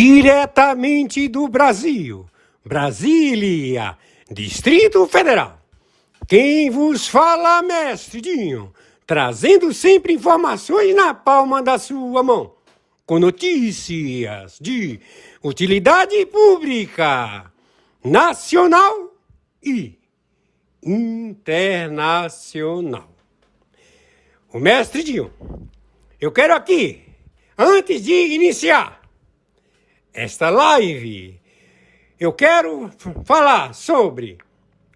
Diretamente do Brasil, Brasília, Distrito Federal. Quem vos fala, mestre Dinho, trazendo sempre informações na palma da sua mão, com notícias de utilidade pública, nacional e internacional. O mestre Dinho, eu quero aqui, antes de iniciar esta live, eu quero falar sobre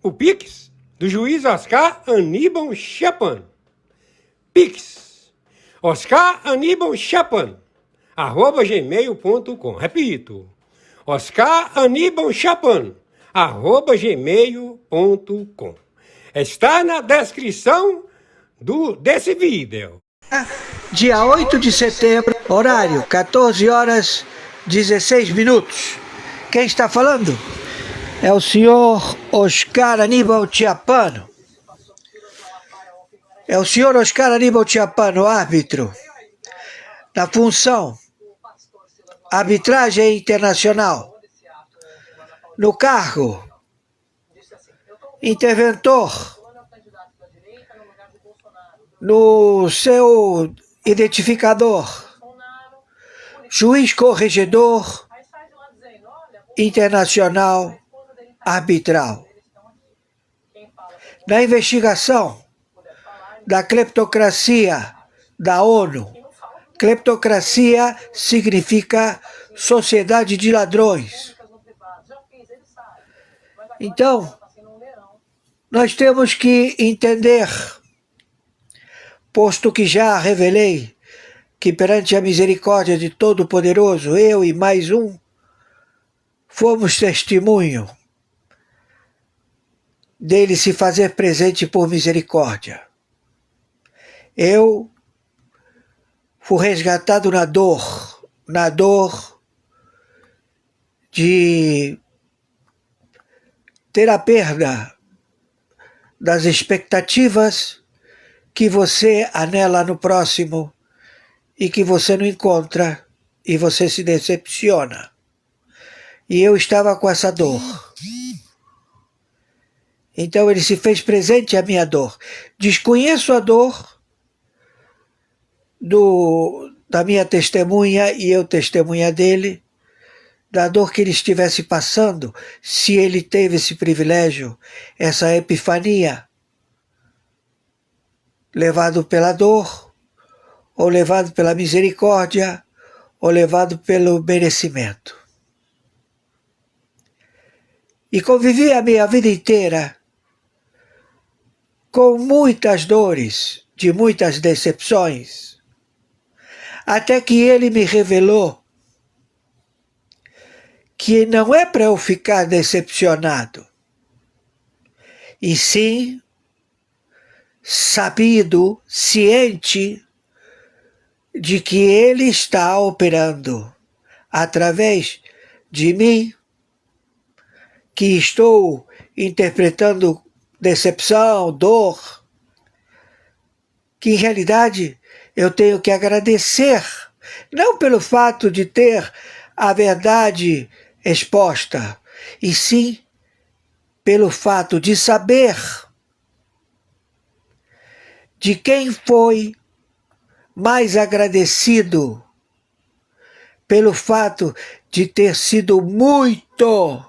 o Pix do juiz Oscar Aníbal Chapan. Pix, Oscar Aníbal Chapan, @gmail.com. Repito, Oscar Aníbal Chapan, @gmail.com. Está na descrição desse vídeo. Dia 8 de setembro, horário 14 horas 16 minutos. Quem está falando? É o senhor Oscar Aníbal Chapan. É o senhor Oscar Aníbal Chapan, o árbitro, na função arbitragem internacional, no cargo interventor, no seu identificador, juiz corregedor internacional arbitral. Na investigação da cleptocracia da ONU. Cleptocracia significa sociedade de ladrões. Então, nós temos que entender, posto que já revelei que perante a misericórdia de Todo-Poderoso, eu e mais um, fomos testemunho dele se fazer presente por misericórdia. Eu fui resgatado na dor de ter a perda das expectativas que você anela no próximo e que você não encontra e você se decepciona. E eu estava com essa dor. Então ele se fez presente à minha dor. Desconheço a dor da minha testemunha e eu testemunha dele, da dor que ele estivesse passando, se ele teve esse privilégio, essa epifania, levado pela dor, ou levado pela misericórdia, ou levado pelo merecimento. E convivi a minha vida inteira com muitas dores, de muitas decepções, até que ele me revelou que não é para eu ficar decepcionado, e sim sabido, ciente de que ele está operando através de mim, que estou interpretando decepção, dor, que em realidade eu tenho que agradecer, não pelo fato de ter a verdade exposta, e sim pelo fato de saber de quem foi mais agradecido pelo fato de ter sido muito,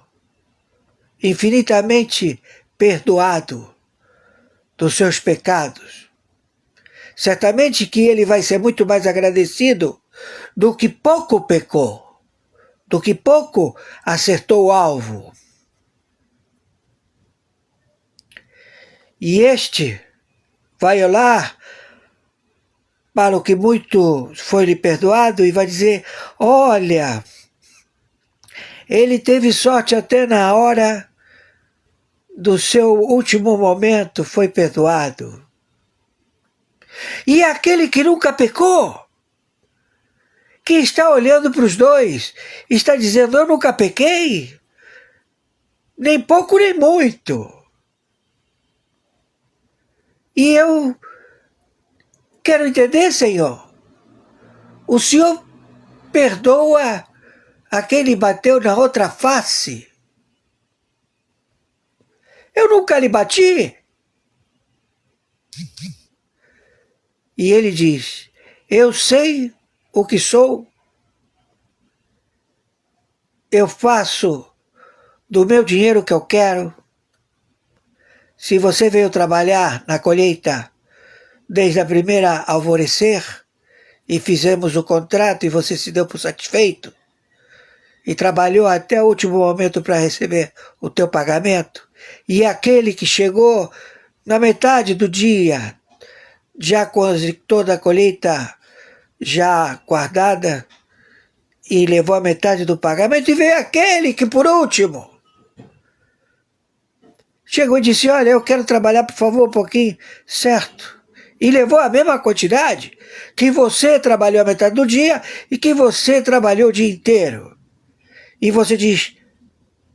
infinitamente perdoado dos seus pecados. Certamente que ele vai ser muito mais agradecido do que pouco pecou, do que pouco acertou o alvo. E este vai olhar para o que muito foi-lhe perdoado e vai dizer: olha, ele teve sorte até na hora do seu último momento, foi perdoado. E aquele que nunca pecou, que está olhando para os dois, está dizendo: eu nunca pequei, nem pouco nem muito. E eu quero entender, Senhor, o Senhor perdoa aquele bateu na outra face. Eu nunca lhe bati. E ele diz, eu sei o que sou, eu faço do meu dinheiro o que eu quero. Se você veio trabalhar na colheita desde a primeira alvorecer e fizemos o contrato e você se deu por satisfeito e trabalhou até o último momento para receber o teu pagamento, e aquele que chegou na metade do dia, já com toda a colheita já guardada, e levou a metade do pagamento, e veio aquele que por último chegou e disse, olha, eu quero trabalhar, por favor, um pouquinho, certo? E levou a mesma quantidade que você trabalhou a metade do dia e que você trabalhou o dia inteiro. E você diz,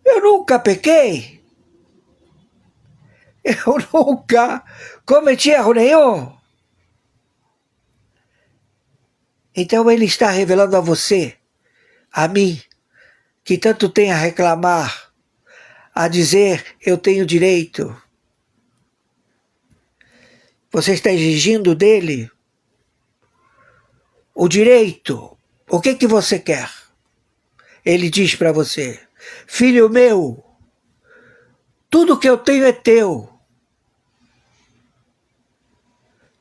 eu nunca pequei, eu nunca cometi erro nenhum. Então ele está revelando a você, a mim, que tanto tem a reclamar, a dizer, eu tenho direito. Você está exigindo dele o direito. O que você quer? Ele diz para você, filho meu, tudo que eu tenho é teu.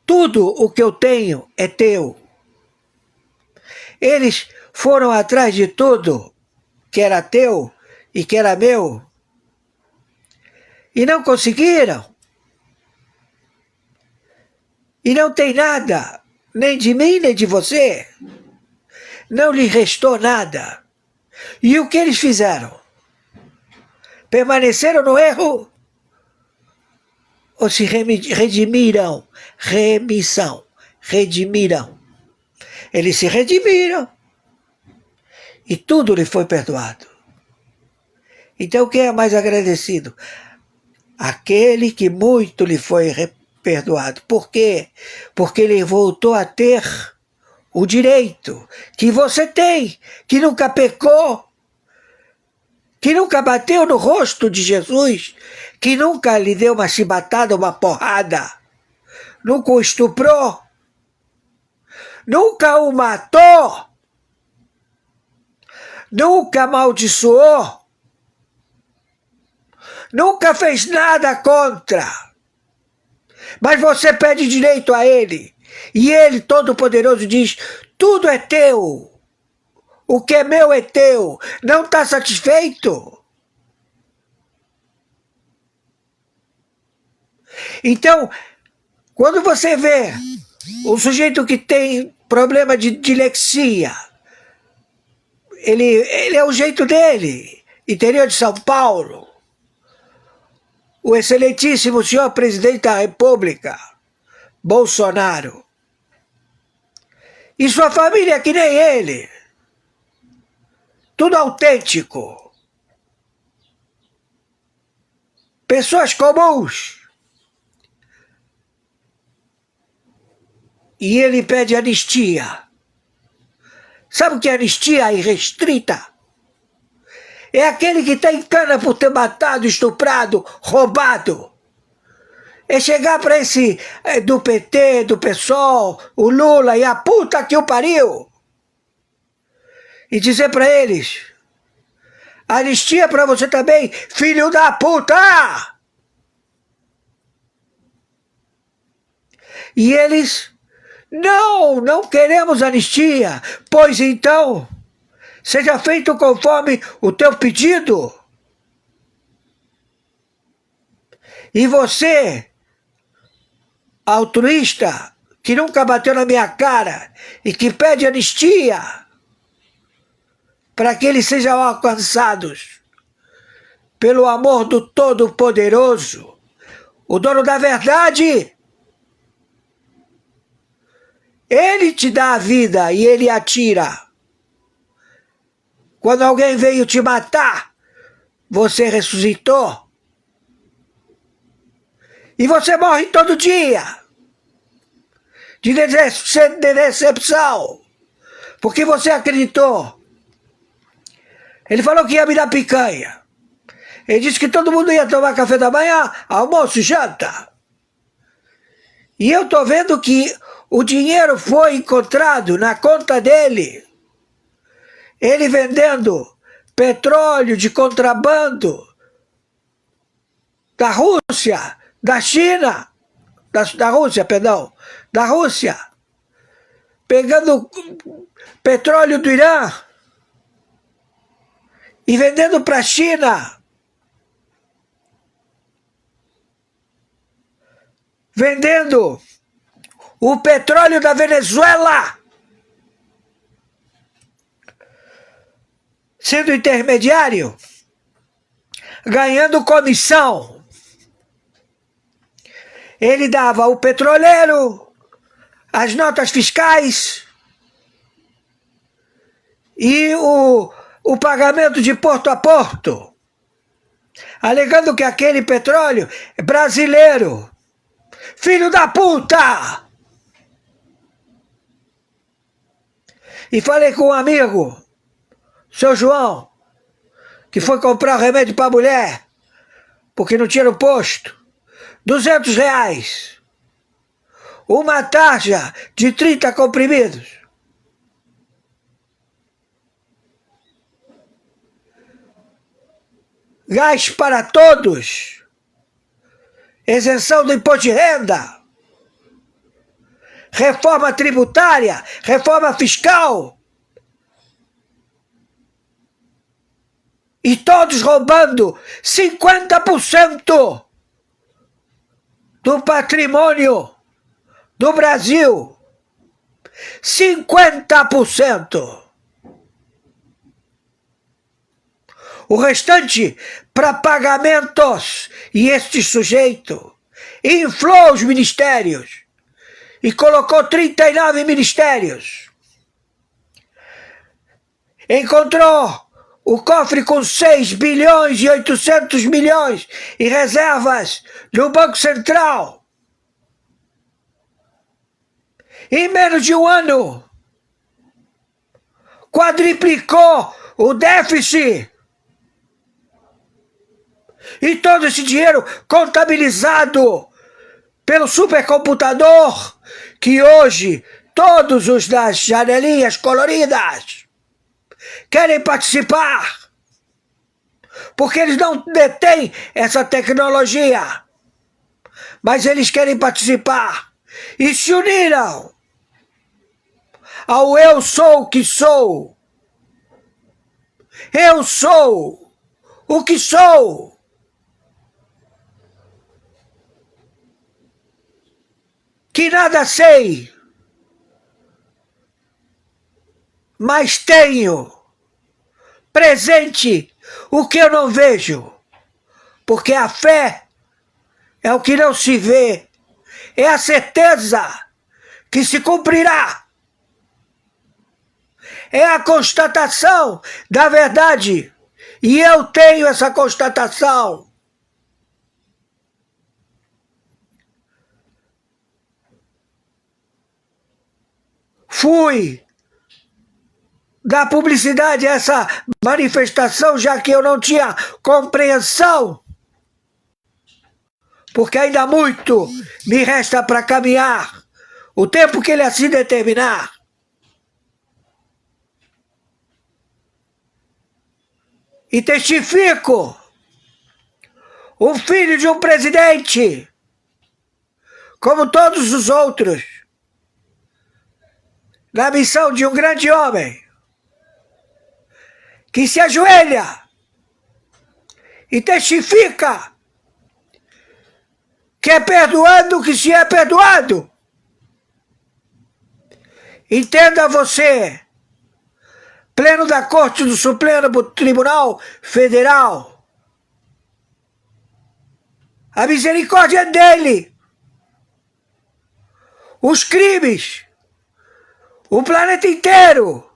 Tudo o que eu tenho é teu. Eles foram atrás de tudo que era teu e que era meu e não conseguiram. E não tem nada, nem de mim, nem de você. Não lhe restou nada. E o que eles fizeram? Permaneceram no erro? Ou se redimiram? Remissão. Redimiram. Eles se redimiram. E tudo lhe foi perdoado. Então quem é mais agradecido? Aquele que muito lhe foi perdoado. Por quê? Porque ele voltou a ter o direito que você tem, que nunca pecou, que nunca bateu no rosto de Jesus, que nunca lhe deu uma chibatada, uma porrada, nunca o estuprou, nunca o matou, nunca amaldiçoou, nunca fez nada contra. Mas você pede direito a ele. E ele, Todo-Poderoso, diz, tudo é teu. O que é meu é teu. Não está satisfeito? Então, quando você vê um sujeito que tem problema de dilexia, ele é o jeito dele. Interior de São Paulo. O excelentíssimo senhor presidente da República, Bolsonaro. E sua família que nem ele. Tudo autêntico. Pessoas comuns. E ele pede anistia. Sabe o que é anistia irrestrita? É aquele que está em cana por ter matado, estuprado, roubado. É chegar para esse do PT, do PSOL, o Lula e a puta que o pariu. E dizer para eles, anistia para você também, filho da puta! E eles, não queremos anistia, pois então, seja feito conforme o teu pedido. E você, altruísta, que nunca bateu na minha cara e que pede anistia para que eles sejam alcançados pelo amor do Todo-Poderoso, o dono da verdade. Ele te dá a vida e ele atira. Quando alguém veio te matar, você ressuscitou. E você morre todo dia. De decepção. Porque você acreditou Ele falou que ia me dar picanha. Ele disse que todo mundo ia tomar café da manhã, almoço e janta. E eu estou vendo que o dinheiro foi encontrado na conta dele. Ele vendendo petróleo de contrabando da Rússia, da China, da Rússia, perdão, da Rússia, pegando petróleo do Irã e vendendo para a China, vendendo o petróleo da Venezuela, sendo intermediário, ganhando comissão. Ele dava ao petroleiro as notas fiscais e o pagamento de porto a porto, alegando que aquele petróleo é brasileiro. Filho da puta! E falei com um amigo, seu João, que foi comprar remédio para a mulher, porque não tinha no posto. R$200. Uma tarja de 30 comprimidos. Gás para todos. Isenção do imposto de renda. Reforma tributária. Reforma fiscal. E todos roubando 50% do patrimônio do Brasil. 50%. O restante para pagamentos. E este sujeito inflou os ministérios e colocou 39 ministérios. Encontrou o cofre com 6 bilhões e 800 milhões em reservas no Banco Central. Em menos de um ano, quadriplicou o déficit. E todo esse dinheiro contabilizado pelo supercomputador, que hoje todos os das janelinhas coloridas querem participar, porque eles não detêm essa tecnologia, mas eles querem participar e se uniram ao eu sou o que sou. Eu sou o que sou. Que nada sei, mas tenho presente o que eu não vejo, porque a fé é o que não se vê, é a certeza que se cumprirá, é a constatação da verdade, e eu tenho essa constatação. Fui dar publicidade a essa manifestação, já que eu não tinha compreensão, porque ainda muito me resta para caminhar, o tempo que ele assim determinar. E testifico, o filho de um presidente, como todos os outros, na missão de um grande homem, que se ajoelha e testifica que é perdoando que se é perdoado. Entenda você, pleno da Corte do Supremo Tribunal Federal, a misericórdia é dele. Os crimes, o planeta inteiro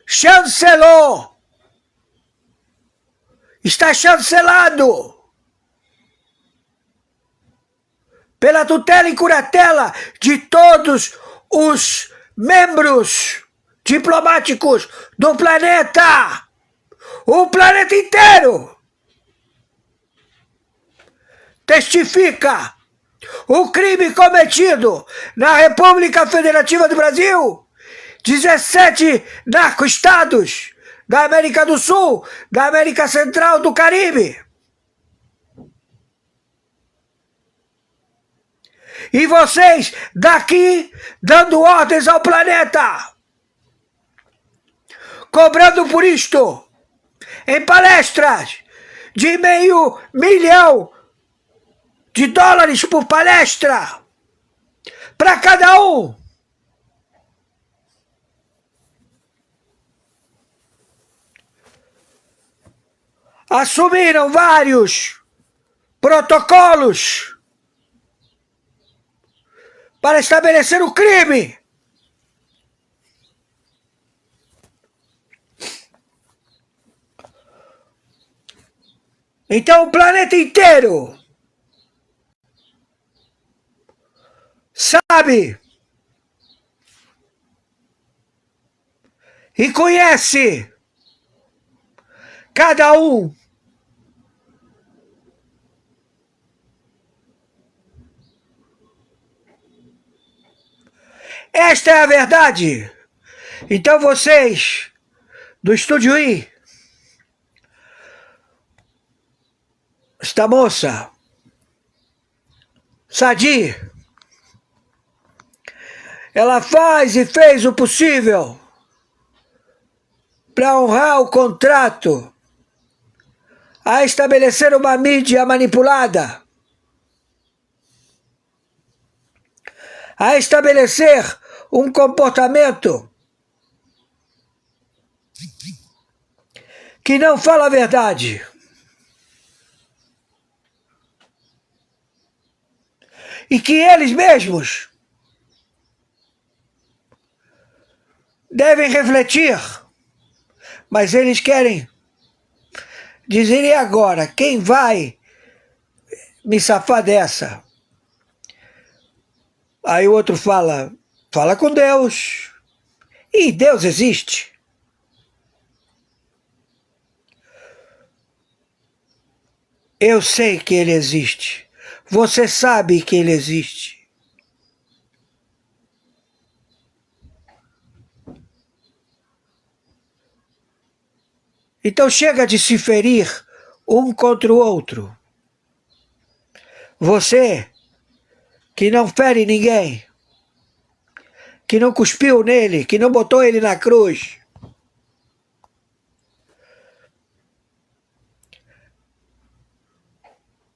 chancelou, está chancelado pela tutela e curatela de todos os membros diplomáticos do planeta. O planeta inteiro testifica o crime cometido na República Federativa do Brasil, 17 narco-estados da América do Sul, da América Central, do Caribe. E vocês daqui dando ordens ao planeta, cobrando por isto em palestras de $500 mil por palestra para cada um. Assumiram vários protocolos para estabelecer o crime. Então o planeta inteiro sabe e conhece cada um esta é a verdade. Então vocês do Estúdio I, esta moça Sadi, ela faz e fez o possível para honrar o contrato, a estabelecer uma mídia manipulada, a estabelecer um comportamento que não fala a verdade. E que eles mesmos devem refletir, mas eles querem dizer: e agora? Quem vai me safar dessa? Aí o outro fala com Deus. E Deus existe. Eu sei que ele existe. Você sabe que ele existe. Então chega de se ferir um contra o outro. Você que não fere ninguém, que não cuspiu nele, que não botou ele na cruz.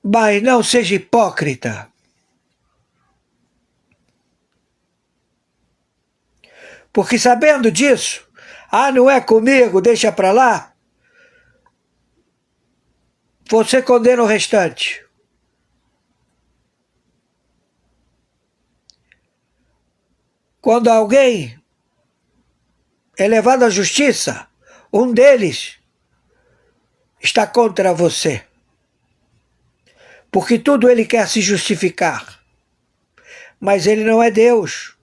Mas não seja hipócrita. Porque sabendo disso, não é comigo, deixa pra lá, você condena o restante. Quando alguém é levado à justiça, um deles está contra você. Porque tudo ele quer se justificar. Mas ele não é Deus.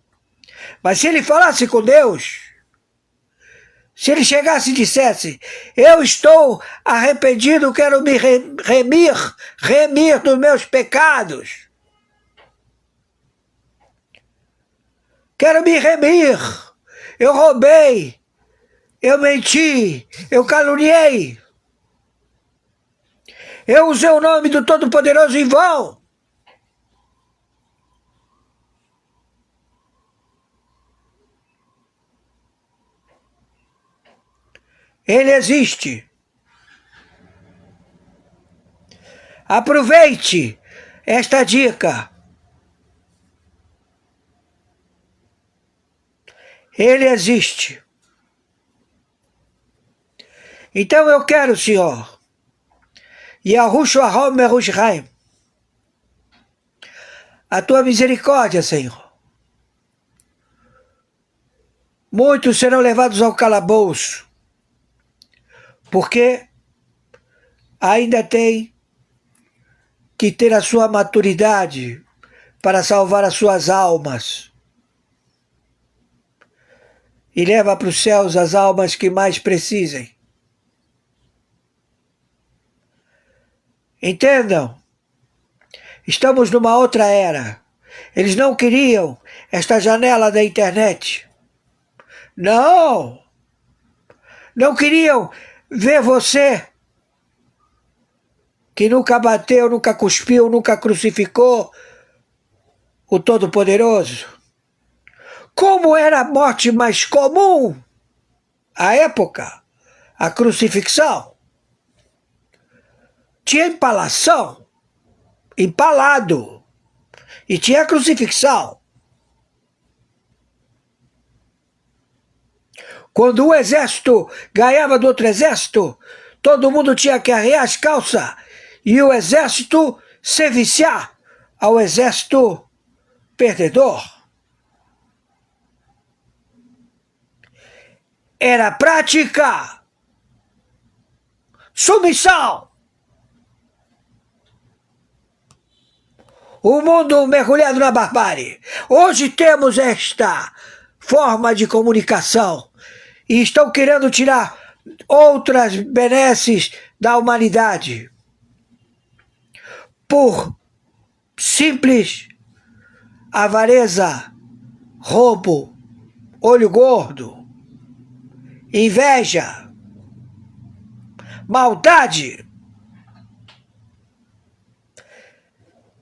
Mas se ele falasse com Deus, se ele chegasse e dissesse: eu estou arrependido, quero me remir dos meus pecados. Quero me remir. Eu roubei. Eu menti. Eu caluniei. Eu usei o nome do Todo-Poderoso em vão. Ele existe. Aproveite esta dica. Ele existe. Então eu quero, Senhor, Yahushua Ahom Merushaim, a tua misericórdia, Senhor. Muitos serão levados ao calabouço, porque ainda tem que ter a sua maturidade para salvar as suas almas. e leva para os céus as almas que mais precisem. Entendam, estamos numa outra era. Eles não queriam esta janela da internet. Não! Não queriam ver você, que nunca bateu, nunca cuspiu, nunca crucificou o Todo-Poderoso. Como era a morte mais comum à época? A crucifixão. Tinha empalação, empalado, e tinha crucifixão. Quando um exército ganhava do outro exército, todo mundo tinha que arrear as calças e o exército se viciar ao exército perdedor. Era prática, submissão. O mundo mergulhado na barbárie. Hoje temos esta forma de comunicação e estão querendo tirar outras benesses da humanidade por simples avareza, roubo, olho gordo, inveja, maldade,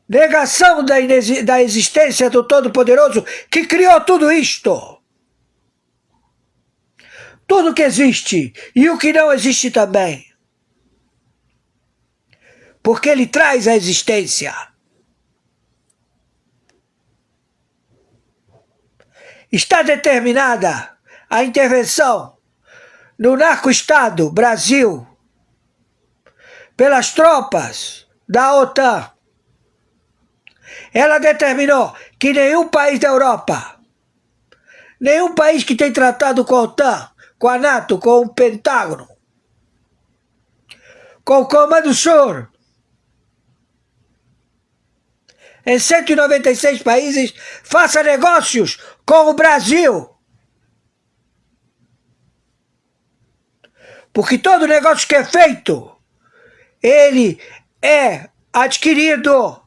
negação da existência do Todo-Poderoso que criou tudo isto. Tudo que existe e o que não existe também. Porque ele traz a existência. Está determinada a intervenção no narco-estado Brasil pelas tropas da OTAN. Ela determinou que nenhum país da Europa, nenhum país que tem tratado com a OTAN, com a NATO, com o Pentágono, com o Comando Sul, em 196 países, faça negócios com o Brasil. Porque todo negócio que é feito, ele é adquirido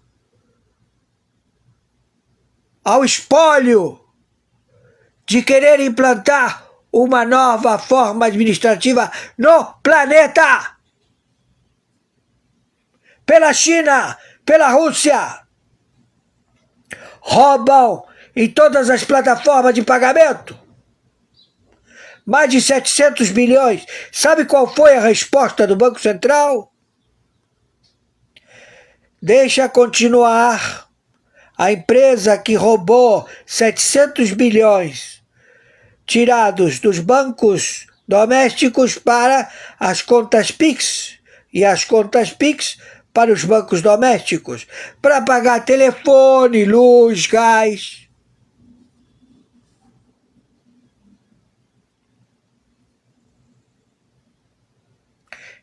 ao espólio de querer implantar uma nova forma administrativa no planeta. Pela China, pela Rússia. Roubam em todas as plataformas de pagamento. Mais de 700 bilhões. Sabe qual foi a resposta do Banco Central? Deixa continuar a empresa que roubou 700 bilhões tirados dos bancos domésticos para as contas Pix e as contas Pix para os bancos domésticos, para pagar telefone, luz, gás.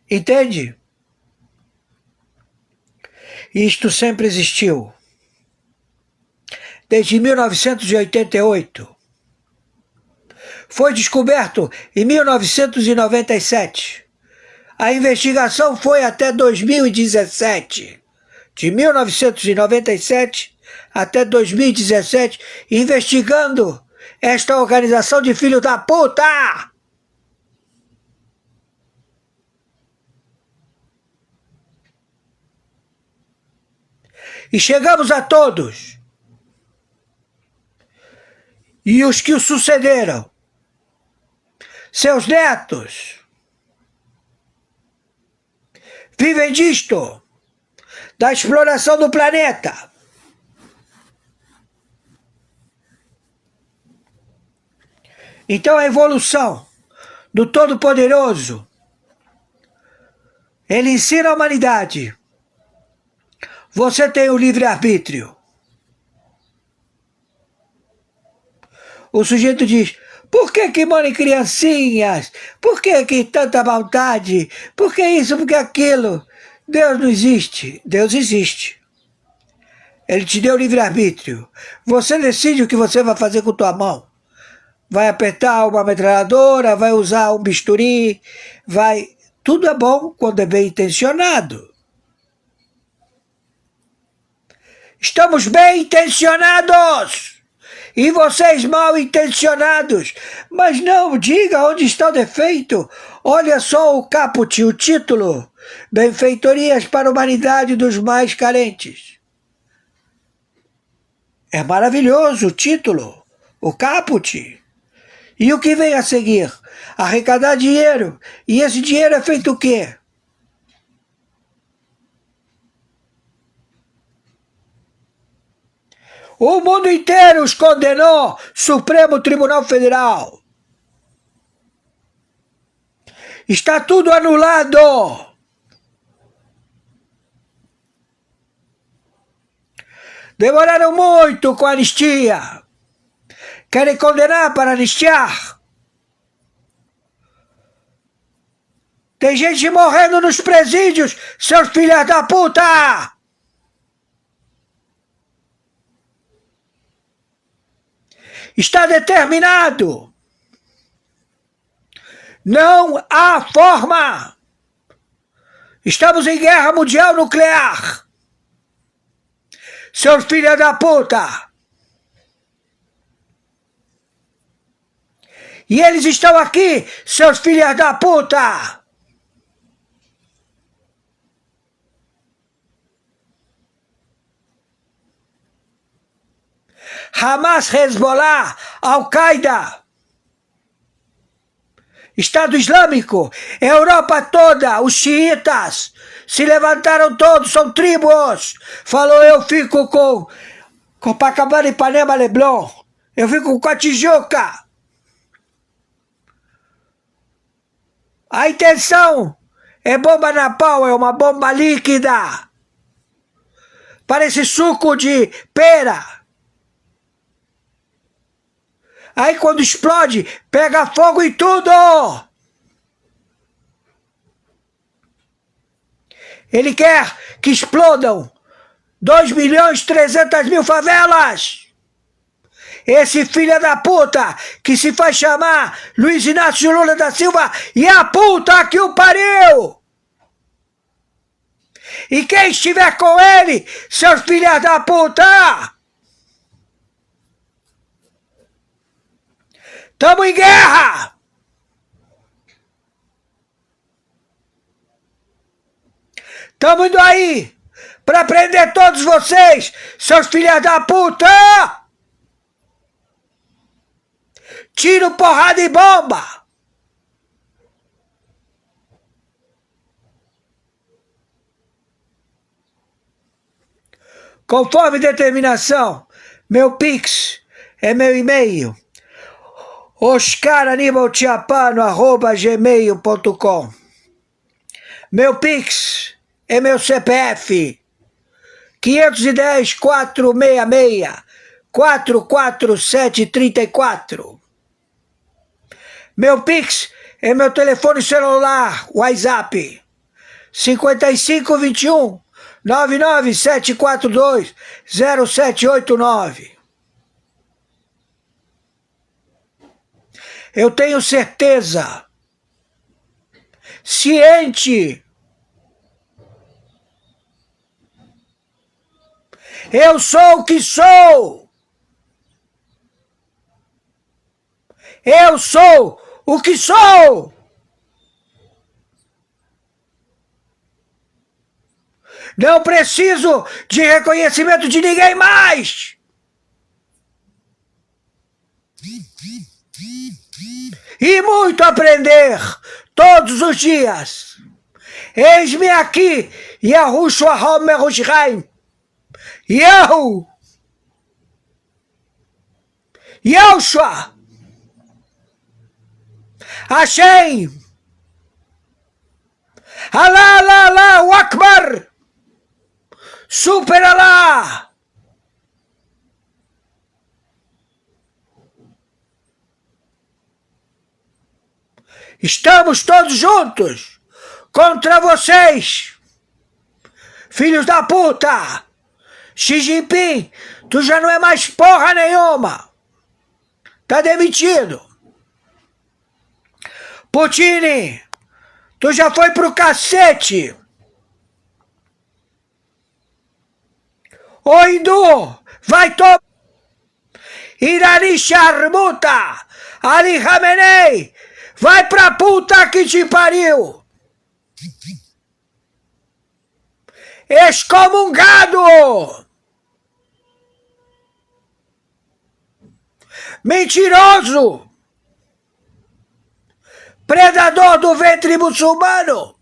Entende? Isto sempre existiu. Desde 1988. Foi descoberto em 1997. A investigação foi até 2017. De 1997 até 2017, investigando esta organização de filho da puta! E chegamos a todos. E os que o sucederam. Seus netos. Vivem disto. Da exploração do planeta. Então a evolução do Todo-Poderoso, ele ensina a humanidade. Você tem o livre-arbítrio. O sujeito diz, por que morrem criancinhas? Por que tanta maldade? Por que isso, por que aquilo? Deus não existe. Deus existe. Ele te deu livre-arbítrio. Você decide o que você vai fazer com tua mão. vai apertar uma metralhadora, vai usar um bisturi, vai... Tudo é bom quando é bem intencionado. Estamos bem intencionados! E vocês mal intencionados. Mas não, diga onde está o defeito. Olha só o caput, o título. Benfeitorias para a humanidade dos mais carentes. É maravilhoso o título, o caput. E o que vem a seguir? Arrecadar dinheiro. E esse dinheiro é feito o quê? O mundo inteiro os condenou, Supremo Tribunal Federal. Está tudo anulado. Demoraram muito com a anistia. Querem condenar para anistiar. Tem gente morrendo nos presídios, seus filhos da puta! Está determinado. Não há forma. Estamos em guerra mundial nuclear. Seus filhos da puta. E eles estão aqui, seus filhos da puta. Hamas, Hezbollah, Al-Qaeda, Estado Islâmico, Europa toda, os xiitas, se levantaram todos, são tribos. Falou, eu fico com Copacabana, Ipanema, Leblon. Eu fico com a Tijuca. A intenção é bomba na pau, é uma bomba líquida. Parece suco de pera. Aí quando explode, pega fogo em tudo. Ele quer que explodam 2.300.000 favelas. Esse filho da puta que se faz chamar Luiz Inácio Lula da Silva e a puta que o pariu. E quem estiver com ele, seus filhos da puta. Estamos em guerra! Estamos indo aí para prender todos vocês, seus filhos da puta! Tiro, porrada e bomba! Conforme determinação, meu Pix é meu e-mail. oscaranibaltiapano@gmail.com. Meu Pix é meu CPF 510 466 44734. Meu Pix é meu telefone celular, WhatsApp 5521 99742 0789. Eu tenho certeza, ciente, eu sou o que sou, eu sou o que sou, não preciso de reconhecimento de ninguém mais. E muito aprender todos os dias. Eis-me aqui, Yahushua HaMashiach. Yahushua. Hashem. Allah, Allah, Allah, Akbar. Super Allah. Estamos todos juntos contra vocês, filhos da puta. Xi Jinping, tu já não é mais porra nenhuma. Tá demitido. Puccini, tu já foi pro cacete. Ô Hindu, vai tomar. Irani Charmuta, Ali Khamenei, vai pra puta que te pariu. Excomungado. Mentiroso. Predador do ventre muçulmano.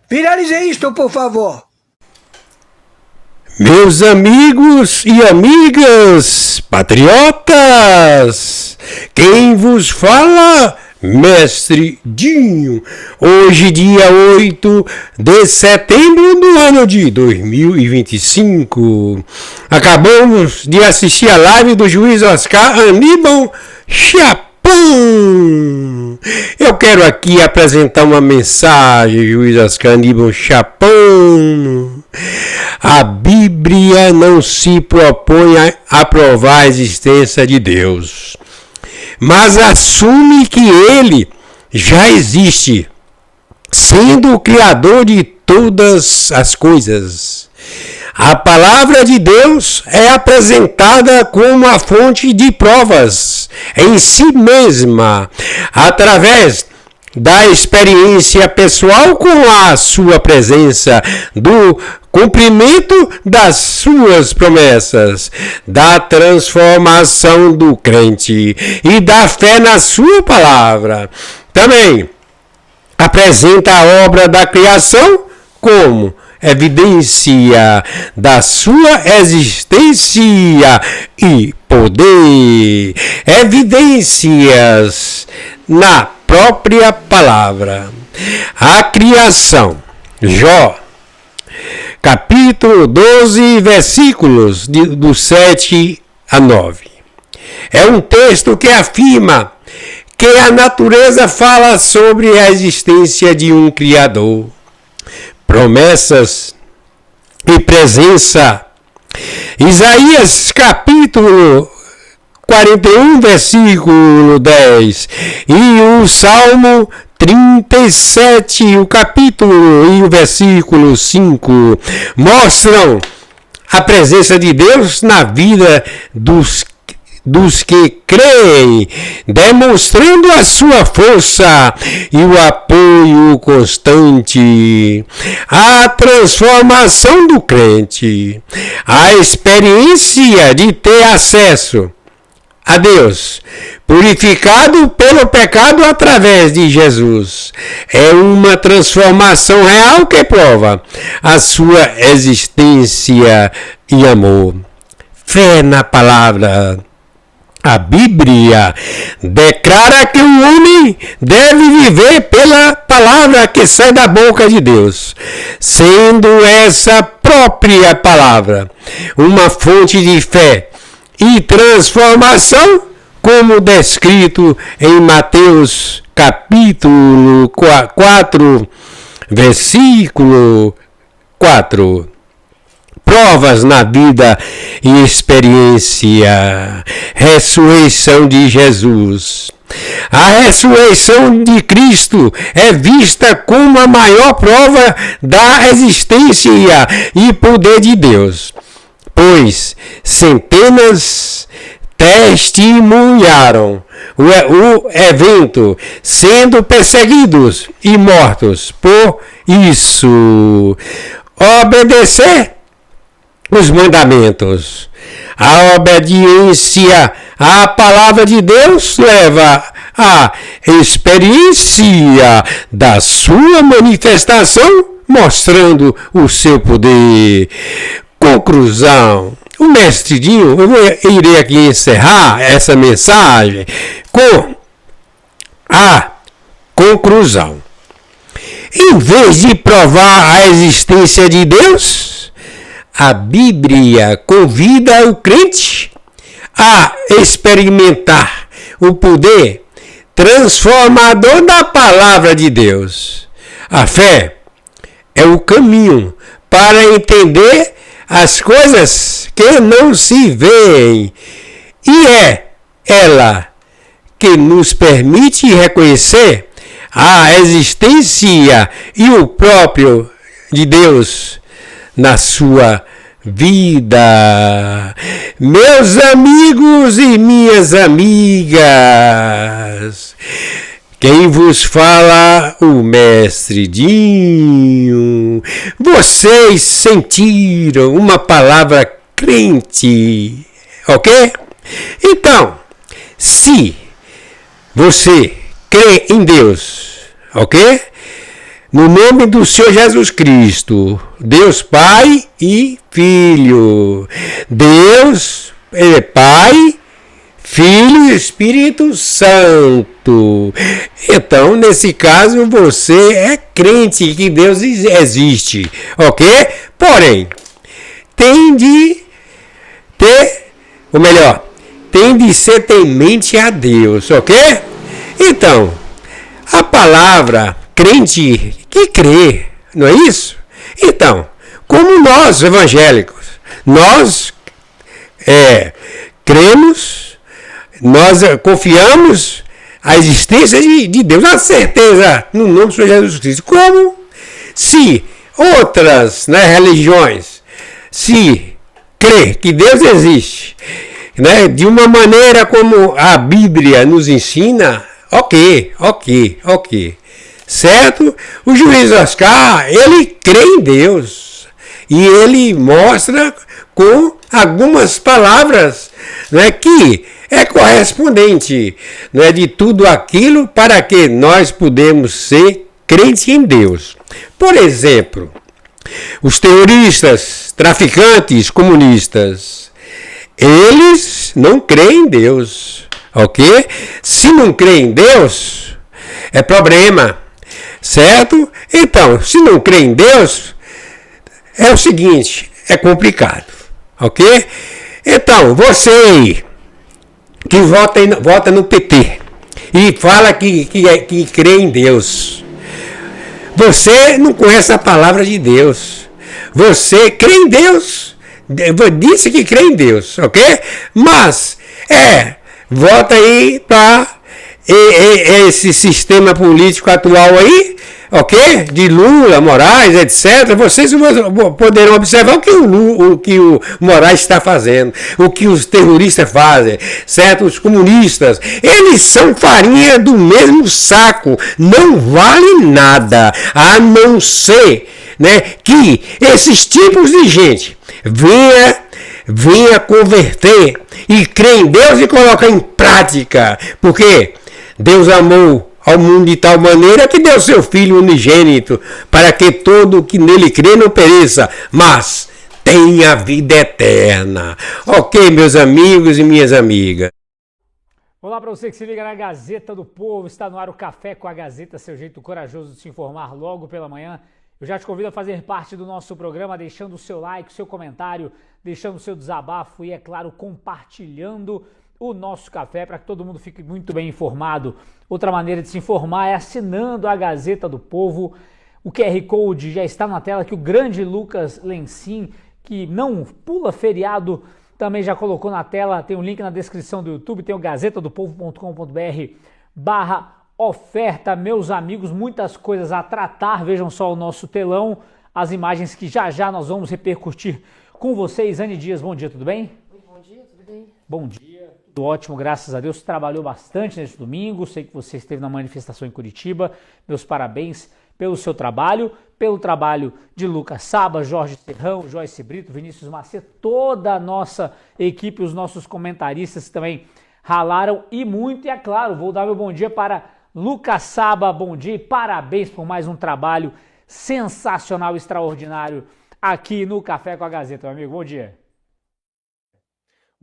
Finalize isto, por favor. Meus amigos e amigas patriotas, quem vos fala, Mestre Dinho. Hoje, dia 8 de setembro do ano de 2025. Acabamos de assistir a live do juiz Oscar Aníbal Chapão. Eu quero aqui apresentar uma mensagem, juiz Oscar Aníbal Chapão. A Bíblia não se propõe a provar a existência de Deus, mas assume que ele já existe, sendo o Criador de todas as coisas. A palavra de Deus é apresentada como a fonte de provas em si mesma, através da experiência pessoal com a sua presença, do cumprimento das suas promessas, da transformação do crente e da fé na sua palavra. Também apresenta a obra da criação como evidência da sua existência e poder. Evidências na própria palavra. A criação. Jó, capítulo 12, versículos do 7 a 9. É um texto que afirma que a natureza fala sobre a existência de um Criador, promessas e presença. Isaías capítulo 41, versículo 10, e o Salmo 37, o capítulo e o versículo 5, mostram a presença de Deus na vida dos que creem, demonstrando a sua força e o apoio constante. A transformação do crente, a experiência de ter acesso a Deus, purificado pelo pecado através de Jesus, é uma transformação real que prova a sua existência e amor. Fé na palavra. A Bíblia declara que o homem deve viver pela palavra que sai da boca de Deus, sendo essa própria palavra uma fonte de fé e transformação, como descrito em Mateus capítulo 4, versículo 4. Provas na vida e experiência. Ressurreição de Jesus. A ressurreição de Cristo é vista como a maior prova da existência e poder de Deus, pois centenas testemunharam o evento, sendo perseguidos e mortos por isso. Obedecer os mandamentos. A obediência à palavra de Deus leva à experiência da sua manifestação, mostrando o seu poder. Conclusão. O mestre Dinho, eu irei aqui encerrar essa mensagem com a conclusão. Em vez de provar a existência de Deus, a Bíblia convida o crente a experimentar o poder transformador da palavra de Deus. A fé é o caminho para entender as coisas que não se veem. E é ela que nos permite reconhecer a existência e o próprio de Deus na sua vida. Meus amigos e minhas amigas, quem vos fala, o Mestre Dinho. Vocês sentiram uma palavra crente, ok? Então, se você crê em Deus, ok? No nome do Senhor Jesus Cristo, Deus Pai e Filho. Deus é Pai, Filho e Espírito Santo. Então, nesse caso, você é crente que Deus existe, ok? Porém, tem de ter, ou melhor, tem de ser temente a Deus, ok? Então, a palavra crente que crê, não é isso? Então, como nós evangélicos, nós cremos, nós confiamos a existência de Deus, a certeza no nome do Senhor Jesus Cristo. Como se outras religiões se crê que Deus existe, de uma maneira como a Bíblia nos ensina, ok. Certo? O juiz Oscar, ele crê em Deus. E ele mostra com algumas palavras que é correspondente de tudo aquilo para que nós podemos ser crentes em Deus. Por exemplo, os terroristas, traficantes, comunistas, eles não creem em Deus, ok? Se não creem em Deus, é problema. Certo? Então, se não crê em Deus, é o seguinte, é complicado, ok? Então, você aí, que vota no PT e fala que crê em Deus, você não conhece a palavra de Deus. Você crê em Deus, disse que crê em Deus, ok? Mas, vota aí para esse sistema político atual aí, ok? De Lula, Moraes, etc. Vocês poderão observar o que o Moraes está fazendo, o que os terroristas fazem, certo? Os comunistas, eles são farinha do mesmo saco, não vale nada, a não ser que esses tipos de gente venha converter e crer em Deus e colocar em prática, porque Deus amou ao mundo de tal maneira que deu seu Filho unigênito, para que todo o que nele crê não pereça, mas tenha vida eterna. Ok, meus amigos e minhas amigas. Olá para você que se liga na Gazeta do Povo, está no ar o Café com a Gazeta, seu jeito corajoso de se informar logo pela manhã. Eu já te convido a fazer parte do nosso programa, deixando o seu like, seu comentário, deixando o seu desabafo e, é claro, compartilhando o nosso café para que todo mundo fique muito bem informado. Outra maneira de se informar é assinando a Gazeta do Povo. O QR Code já está na tela, que o grande Lucas Lencin, que não pula feriado, também já colocou na tela. Tem um link na descrição do YouTube, tem o gazetadopovo.com.br/oferta. Meus amigos, muitas coisas a tratar. Vejam só o nosso telão, as imagens que já nós vamos repercutir com vocês. Anne Dias, bom dia, tudo bem? Bom dia, tudo bem? Bom dia. Tudo ótimo, graças a Deus. Trabalhou bastante neste domingo. Sei que você esteve na manifestação em Curitiba. Meus parabéns pelo seu trabalho, pelo trabalho de Lucas Saba, Jorge Serrão, Joyce Brito, Vinícius Macedo, toda a nossa equipe, os nossos comentaristas que também ralaram e muito. E é claro, vou dar meu bom dia para Lucas Saba. Bom dia e parabéns por mais um trabalho sensacional, extraordinário aqui no Café com a Gazeta, meu amigo. Bom dia.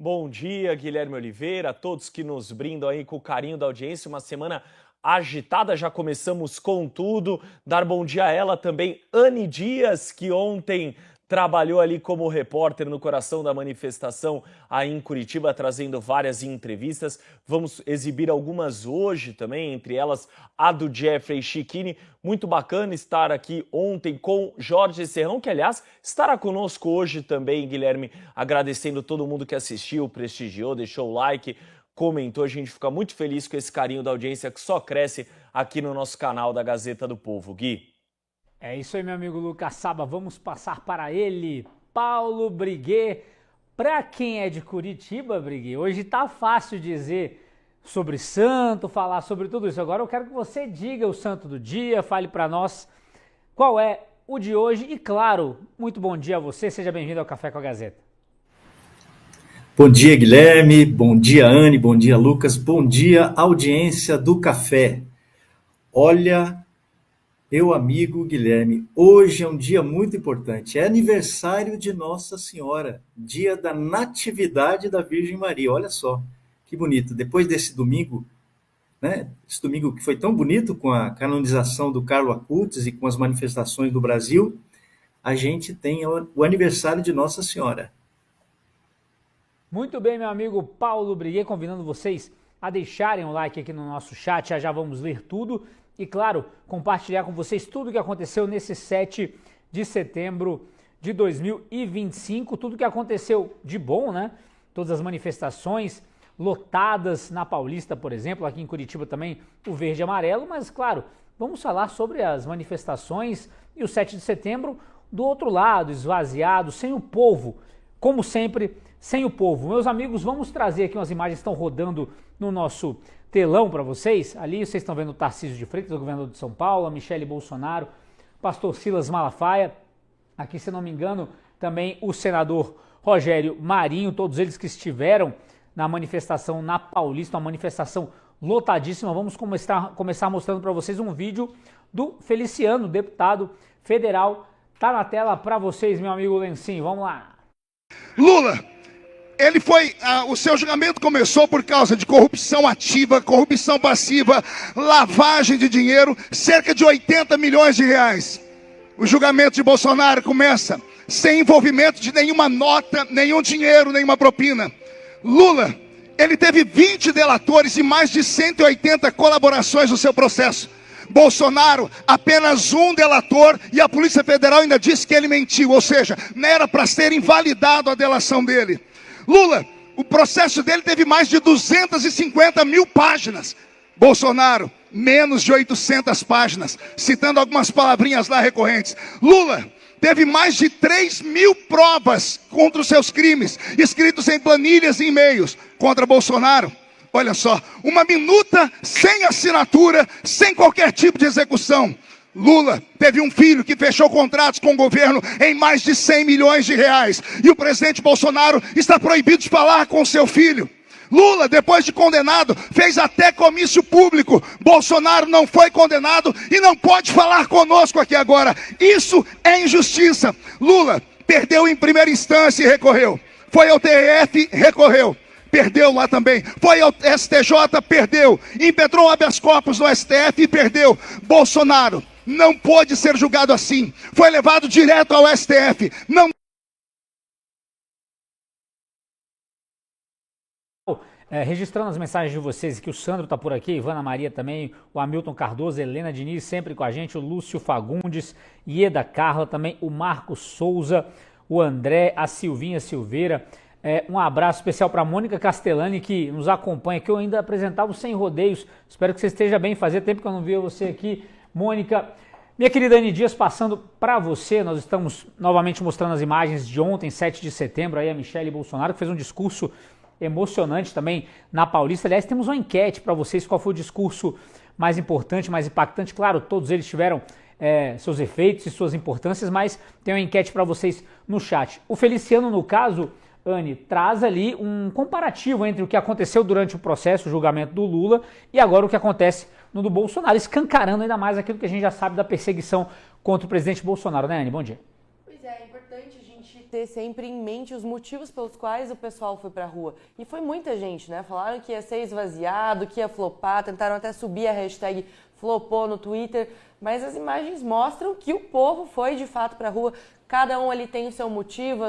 Bom dia, Guilherme Oliveira, a todos que nos brindam aí com o carinho da audiência, uma semana agitada, já começamos com tudo. Dar bom dia a ela também, Anne Dias, que ontem trabalhou ali como repórter no coração da manifestação aí em Curitiba, trazendo várias entrevistas. Vamos exibir algumas hoje também, entre elas a do Jeffrey Chiquini. Muito bacana estar aqui ontem com Jorge Serrão, que aliás estará conosco hoje também, Guilherme, agradecendo todo mundo que assistiu, prestigiou, deixou o like, comentou. A gente fica muito feliz com esse carinho da audiência que só cresce aqui no nosso canal da Gazeta do Povo. Gui. É isso aí, meu amigo Lucas Saba. Vamos passar para ele, Paulo Briguet. Para quem é de Curitiba, Briguet, hoje tá fácil dizer sobre santo, falar sobre tudo isso. Agora eu quero que você diga o santo do dia, fale para nós qual é o de hoje. E claro, muito bom dia a você, seja bem-vindo ao Café com a Gazeta. Bom dia, Guilherme, bom dia, Anne, bom dia, Lucas, bom dia, audiência do Café. Olha, meu amigo Guilherme, hoje é um dia muito importante, é aniversário de Nossa Senhora, dia da Natividade da Virgem Maria, olha só, que bonito. Depois desse domingo, né, esse domingo que foi tão bonito com a canonização do Carlo Acutis e com as manifestações do Brasil, a gente tem o aniversário de Nossa Senhora. Muito bem, meu amigo Paulo Briguet, convidando vocês a deixarem o like aqui no nosso chat, já vamos ler tudo. E, claro, compartilhar com vocês tudo o que aconteceu nesse 7 de setembro de 2025, tudo que aconteceu de bom, né? Todas as manifestações lotadas na Paulista, por exemplo, aqui em Curitiba também o verde e amarelo, mas, claro, vamos falar sobre as manifestações e o 7 de setembro do outro lado, esvaziado, sem o povo, como sempre, sem o povo. Meus amigos, vamos trazer aqui umas imagens que estão rodando no nosso telão para vocês. Ali vocês estão vendo o Tarcísio de Freitas, o governador de São Paulo, a Michele Bolsonaro, pastor Silas Malafaia, aqui, se não me engano, também o senador Rogério Marinho, todos eles que estiveram na manifestação na Paulista, uma manifestação lotadíssima. Vamos começar mostrando para vocês um vídeo do Feliciano, deputado federal. Tá na tela para vocês, meu amigo Lencinho. Vamos lá. Lula, o seu julgamento começou por causa de corrupção ativa, corrupção passiva, lavagem de dinheiro, cerca de 80 milhões de reais. O julgamento de Bolsonaro começa sem envolvimento de nenhuma nota, nenhum dinheiro, nenhuma propina. Lula, ele teve 20 delatores e mais de 180 colaborações no seu processo. Bolsonaro, apenas um delator, e a Polícia Federal ainda disse que ele mentiu, ou seja, não era para ser invalidado a delação dele. Lula, o processo dele teve mais de 250 mil páginas. Bolsonaro, menos de 800 páginas, citando algumas palavrinhas lá recorrentes. Lula teve mais de 3 mil provas contra os seus crimes, escritos em planilhas e e-mails. Contra Bolsonaro, olha só, uma minuta sem assinatura, sem qualquer tipo de execução. Lula teve um filho que fechou contratos com o governo em mais de 100 milhões de reais. E o presidente Bolsonaro está proibido de falar com seu filho. Lula, depois de condenado, fez até comício público. Bolsonaro não foi condenado e não pode falar conosco aqui agora. Isso é injustiça. Lula perdeu em primeira instância e recorreu. Foi ao TRF, recorreu. Perdeu lá também. Foi ao STJ, perdeu. Impetrou habeas corpus no STF e perdeu. Bolsonaro não pôde ser julgado assim. Foi levado direto ao STF. Não. Registrando as mensagens de vocês, que o Sandro está por aqui, Ivana Maria também, o Hamilton Cardoso, Helena Diniz sempre com a gente, o Lúcio Fagundes, Ieda Carla também, o Marcos Souza, o André, a Silvinha Silveira. Um abraço especial para a Mônica Castellani, que nos acompanha, que eu ainda apresentava o Sem Rodeios. Espero que você esteja bem, fazia tempo que eu não via você aqui, Mônica. Minha querida Anne Dias, passando para você, nós estamos novamente mostrando as imagens de ontem, 7 de setembro, aí a Michele Bolsonaro, que fez um discurso emocionante também na Paulista. Aliás, temos uma enquete para vocês, qual foi o discurso mais importante, mais impactante. Claro, todos eles tiveram seus efeitos e suas importâncias, mas tem uma enquete para vocês no chat. O Feliciano, no caso, Anne, traz ali um comparativo entre o que aconteceu durante o processo, o julgamento do Lula, e agora o que acontece no do Bolsonaro, escancarando ainda mais aquilo que a gente já sabe da perseguição contra o presidente Bolsonaro, né, Anne? Bom dia. Pois é importante a gente ter sempre em mente os motivos pelos quais o pessoal foi pra rua. E foi muita gente, né? Falaram que ia ser esvaziado, que ia flopar, tentaram até subir a hashtag flopou no Twitter, mas as imagens mostram que o povo foi de fato para a rua. Cada um ali tem o seu motivo,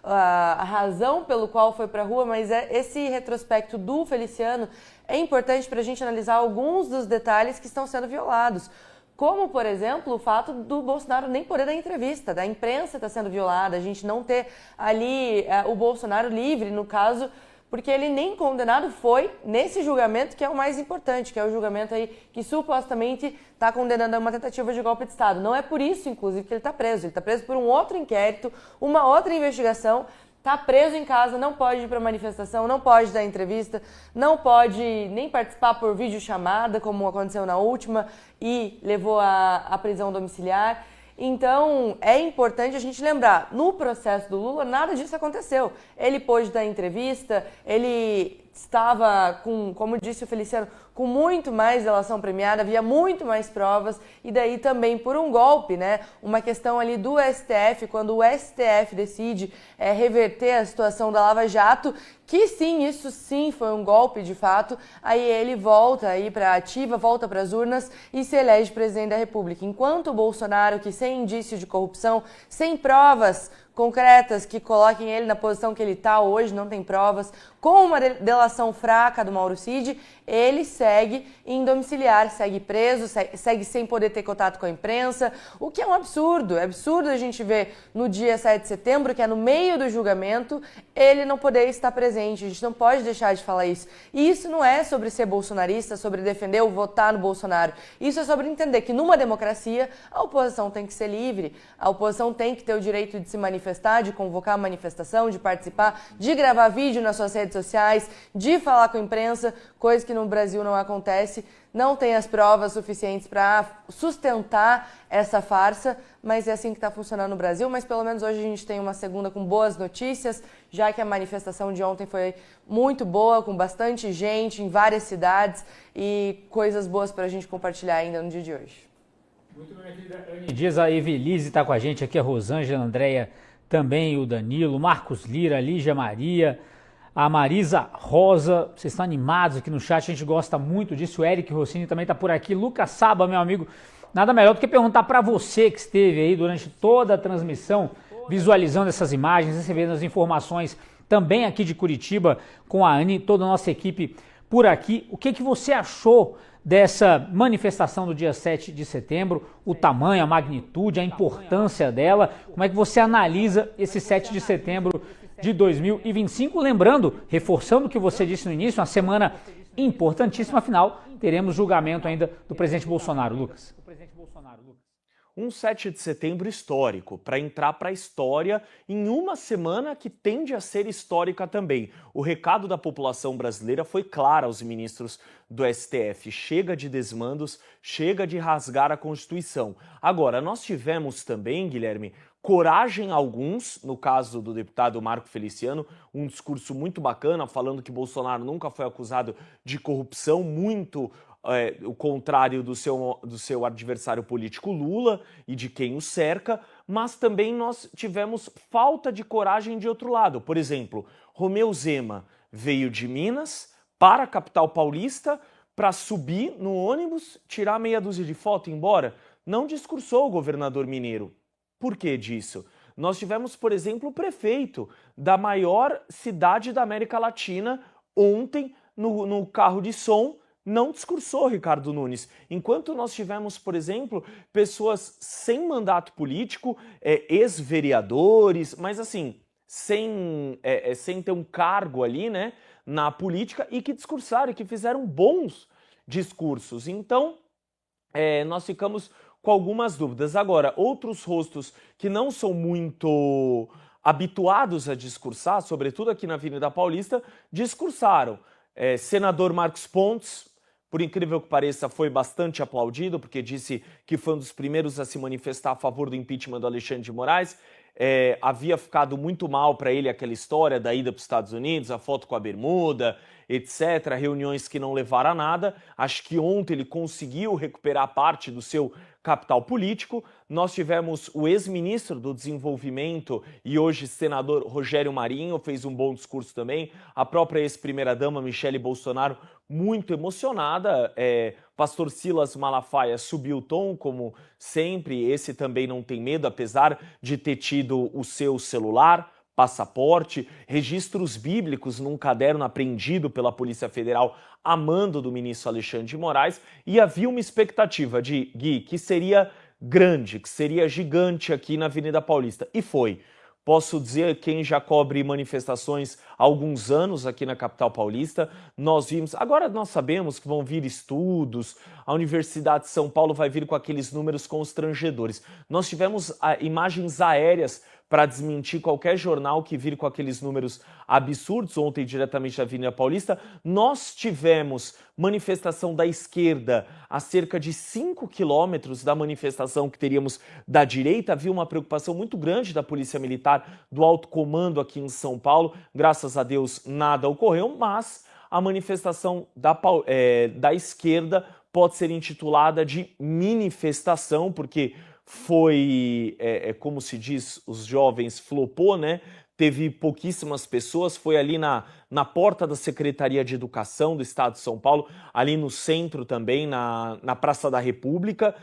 a razão pelo qual foi para a rua, mas esse retrospecto do Feliciano é importante para a gente analisar alguns dos detalhes que estão sendo violados. Como, por exemplo, o fato do Bolsonaro nem poder dar entrevista, da imprensa está sendo violada, a gente não ter ali o Bolsonaro livre, no caso, porque ele nem condenado foi nesse julgamento que é o mais importante, que é o julgamento aí que supostamente está condenando uma tentativa de golpe de Estado. Não é por isso, inclusive, que ele está preso. Ele está preso por um outro inquérito, uma outra investigação, está preso em casa, não pode ir para manifestação, não pode dar entrevista, não pode nem participar por videochamada, como aconteceu na última, e levou à prisão domiciliar. Então, é importante a gente lembrar, no processo do Lula, nada disso aconteceu. Ele pôde dar entrevista, ele estava com, como disse o Feliciano, com muito mais delação premiada, havia muito mais provas, e daí também por um golpe, né? Uma questão ali do STF, quando o STF decide reverter a situação da Lava Jato, que sim, isso sim foi um golpe de fato, aí ele volta aí para a ativa, volta para as urnas e se elege presidente da República. Enquanto o Bolsonaro, que sem indício de corrupção, sem provas concretas que coloquem ele na posição que ele está hoje, não tem provas, com uma delação fraca do Mauro Cid, ele segue em domiciliar, segue preso, segue sem poder ter contato com a imprensa, o que é um absurdo. É absurdo a gente ver no dia 7 de setembro, que é no meio do julgamento, ele não poder estar presente. A gente não pode deixar de falar isso. E isso não é sobre ser bolsonarista, sobre defender ou votar no Bolsonaro. Isso é sobre entender que numa democracia a oposição tem que ser livre, a oposição tem que ter o direito de se manifestar, de convocar manifestação, de participar, de gravar vídeo nas suas redes sociais, de falar com a imprensa, coisa que no Brasil não acontece. Não tem as provas suficientes para sustentar essa farsa, mas é assim que está funcionando no Brasil. Mas pelo menos hoje a gente tem uma segunda com boas notícias, já que a manifestação de ontem foi muito boa, com bastante gente em várias cidades e coisas boas para a gente compartilhar ainda no dia de hoje. Muito bem, minha querida Anne Dias, a Evelise está com a gente aqui, a Rosângela, a Andréia também, o Danilo, Marcos Lira, a Lígia Maria, a Marisa Rosa, vocês estão animados aqui no chat, a gente gosta muito disso, o Eric Rossini também está por aqui, Lucas Saba, meu amigo, nada melhor do que perguntar para você que esteve aí durante toda a transmissão, visualizando essas imagens, recebendo as informações também aqui de Curitiba, com a Anne e toda a nossa equipe por aqui, o que você achou dessa manifestação do dia 7 de setembro, o tamanho, a magnitude, a importância dela, como é que você analisa esse 7 de setembro de 2025, lembrando, reforçando o que você disse no início, uma semana importantíssima, afinal, teremos julgamento ainda do presidente Bolsonaro, Lucas. Um 7 de setembro histórico, para entrar para a história em uma semana que tende a ser histórica também. O recado da população brasileira foi claro aos ministros do STF. Chega de desmandos, chega de rasgar a Constituição. Agora, nós tivemos também, Guilherme, coragem alguns, no caso do deputado Marco Feliciano, um discurso muito bacana, falando que Bolsonaro nunca foi acusado de corrupção, muito o contrário do seu adversário político Lula e de quem o cerca, mas também nós tivemos falta de coragem de outro lado. Por exemplo, Romeu Zema veio de Minas para a capital paulista para subir no ônibus, tirar meia dúzia de foto e ir embora. Não discursou o governador mineiro. Por que disso? Nós tivemos, por exemplo, o prefeito da maior cidade da América Latina ontem no carro de som, não discursou Ricardo Nunes. Enquanto nós tivemos, por exemplo, pessoas sem mandato político, ex-vereadores, mas assim, sem ter um cargo ali, né, na política, e que discursaram, e que fizeram bons discursos. Então, nós ficamos com algumas dúvidas. Agora, outros rostos que não são muito habituados a discursar, sobretudo aqui na Avenida Paulista, discursaram. Senador Marcos Pontes, por incrível que pareça, foi bastante aplaudido, porque disse que foi um dos primeiros a se manifestar a favor do impeachment do Alexandre de Moraes. Havia ficado muito mal para ele aquela história da ida para os Estados Unidos, a foto com a bermuda, etc., reuniões que não levaram a nada. Acho que ontem ele conseguiu recuperar parte do seu capital político. Nós tivemos o ex-ministro do Desenvolvimento e hoje senador Rogério Marinho, fez um bom discurso também. A própria ex-primeira-dama Michele Bolsonaro, muito emocionada, Pastor Silas Malafaia subiu o tom, como sempre, esse também não tem medo, apesar de ter tido o seu celular, passaporte, registros bíblicos num caderno apreendido pela Polícia Federal a mando do ministro Alexandre de Moraes, e havia uma expectativa de, Gui, que seria grande, que seria gigante aqui na Avenida Paulista, e foi. Posso dizer, quem já cobre manifestações há alguns anos aqui na capital paulista, nós vimos, agora nós sabemos que vão vir estudos, a Universidade de São Paulo vai vir com aqueles números constrangedores. Nós tivemos imagens aéreas para desmentir qualquer jornal que vir com aqueles números absurdos. Ontem, diretamente da Avenida Paulista, nós tivemos manifestação da esquerda a cerca de 5 quilômetros da manifestação que teríamos da direita. Havia uma preocupação muito grande da Polícia Militar, do alto comando aqui em São Paulo. Graças a Deus, nada ocorreu, mas a manifestação da esquerda pode ser intitulada de manifestação, porque foi, como se diz, os jovens, flopou, né? Teve pouquíssimas pessoas, foi ali na porta da Secretaria de Educação do Estado de São Paulo, ali no centro também, na Praça da República,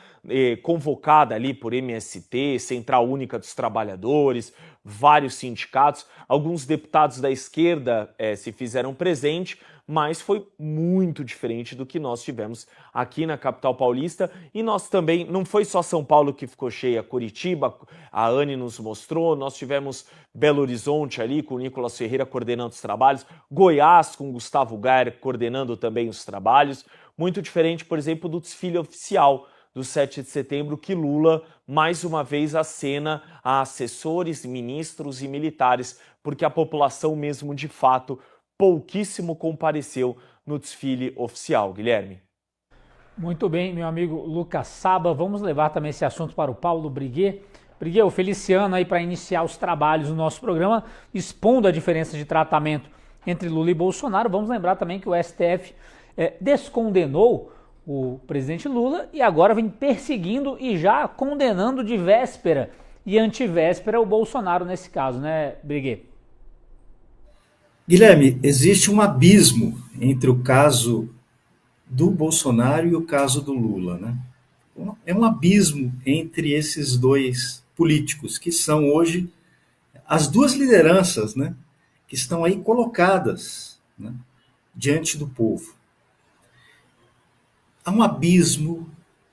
convocada ali por MST, Central Única dos Trabalhadores, vários sindicatos, alguns deputados da esquerda se fizeram presente, mas foi muito diferente do que nós tivemos aqui na capital paulista. E nós também, não foi só São Paulo que ficou cheia, Curitiba, a Anne nos mostrou, nós tivemos Belo Horizonte ali com o Nicolas Ferreira coordenando os trabalhos, Goiás com Gustavo Gayer coordenando também os trabalhos, muito diferente, por exemplo, do desfile oficial do 7 de setembro, que Lula, mais uma vez, acena a assessores, ministros e militares, porque a população mesmo, de fato, pouquíssimo compareceu no desfile oficial. Guilherme. Muito bem, meu amigo Lucas Saba. Vamos levar também esse assunto para o Paulo Briguet. Briguet, o Feliciano aí para iniciar os trabalhos no nosso programa, expondo a diferença de tratamento entre Lula e Bolsonaro. Vamos lembrar também que o STF descondenou o presidente Lula e agora vem perseguindo e já condenando de véspera e antivéspera o Bolsonaro nesse caso, né, Briguet? Guilherme, existe um abismo entre o caso do Bolsonaro e o caso do Lula, né? É um abismo entre esses dois políticos, que são hoje as duas lideranças, né, que estão aí colocadas, né, diante do povo. Há um abismo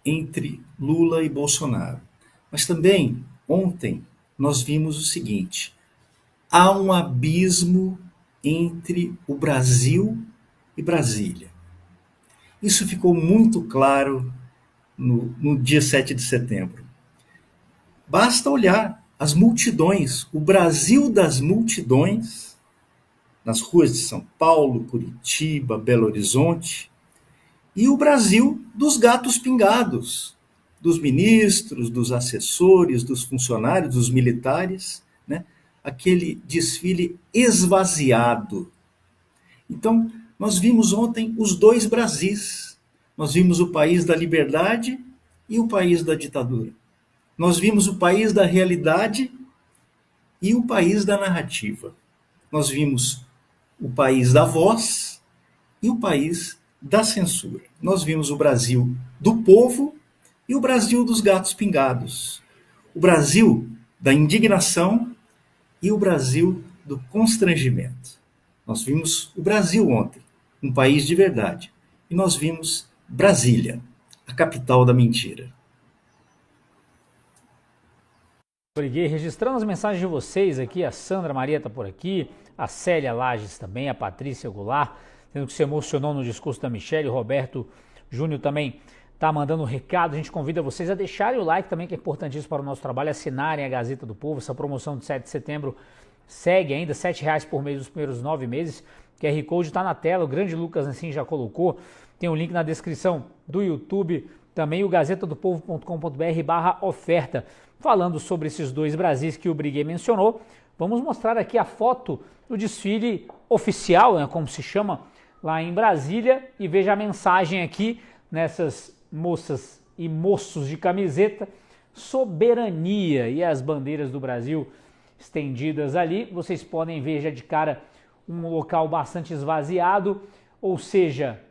entre Lula e Bolsonaro. Mas também, ontem, nós vimos o seguinte: há um abismo entre o Brasil e Brasília. Isso ficou muito claro no dia 7 de setembro. Basta olhar as multidões, o Brasil das multidões, nas ruas de São Paulo, Curitiba, Belo Horizonte, e o Brasil dos gatos pingados, dos ministros, dos assessores, dos funcionários, dos militares, né? Aquele desfile esvaziado. Então, nós vimos ontem os dois Brasis. Nós vimos o país da liberdade e o país da ditadura. Nós vimos o país da realidade e o país da narrativa. Nós vimos o país da voz e o país da censura. Nós vimos o Brasil do povo e o Brasil dos gatos pingados. O Brasil da indignação e o Brasil do constrangimento. Nós vimos o Brasil ontem, um país de verdade. E nós vimos Brasília, a capital da mentira. Briguet, registrando as mensagens de vocês aqui, a Sandra Maria está por aqui, a Célia Lages também, a Patrícia Goulart, tendo que se emocionou no discurso da Michelle, o Roberto Júnior também está mandando um recado. A gente convida vocês a deixarem o like também, que é importantíssimo para o nosso trabalho, assinarem a Gazeta do Povo. Essa promoção de 7 de setembro segue ainda, R$ 7,00 por mês nos primeiros 9 meses. QR Code está na tela, o grande Lucas assim já colocou. Tem um link na descrição do YouTube, também o gazetadopovo.com.br/oferta. Falando sobre esses dois Brasis que o Briguet mencionou, vamos mostrar aqui a foto do desfile oficial, né, como se chama, lá em Brasília. E veja a mensagem aqui nessas moças e moços de camiseta: soberania, e as bandeiras do Brasil estendidas ali. Vocês podem ver já de cara um local bastante esvaziado, ou seja,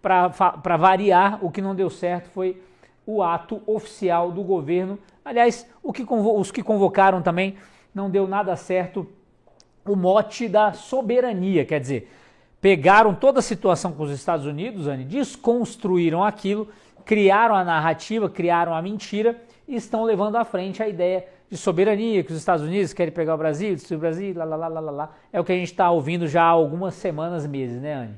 para variar, o que não deu certo foi o ato oficial do governo. Aliás, os que convocaram também não deu nada certo, o mote da soberania, quer dizer, pegaram toda a situação com os Estados Unidos, Anny, desconstruíram aquilo, criaram a narrativa, criaram a mentira e estão levando à frente a ideia de soberania, que os Estados Unidos querem pegar o Brasil, destruir o Brasil, lá. É o que a gente está ouvindo já há algumas semanas, meses, né, Anny?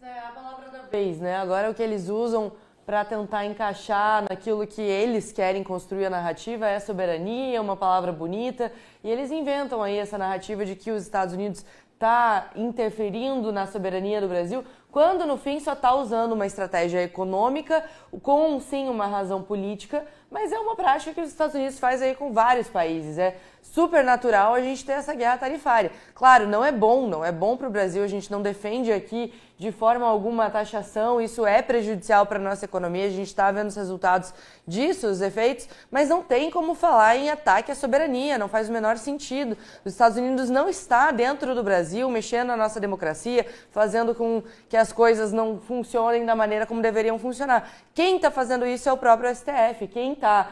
É a palavra da vez, né? Agora é o que eles usam para tentar encaixar naquilo que eles querem construir a narrativa é soberania, uma palavra bonita, e eles inventam aí essa narrativa de que os Estados Unidos está interferindo na soberania do Brasil, quando no fim só está usando uma estratégia econômica, com sim uma razão política, mas é uma prática que os Estados Unidos faz aí com vários países. É super natural a gente ter essa guerra tarifária. Claro, não é bom para o Brasil, a gente não defende aqui de forma alguma a taxação, isso é prejudicial para a nossa economia, a gente está vendo os resultados disso, os efeitos, mas não tem como falar em ataque à soberania, não faz o menor sentido. Os Estados Unidos não está dentro do Brasil, mexendo na nossa democracia, fazendo com que as coisas não funcionem da maneira como deveriam funcionar. Quem está fazendo isso é o próprio STF, quem está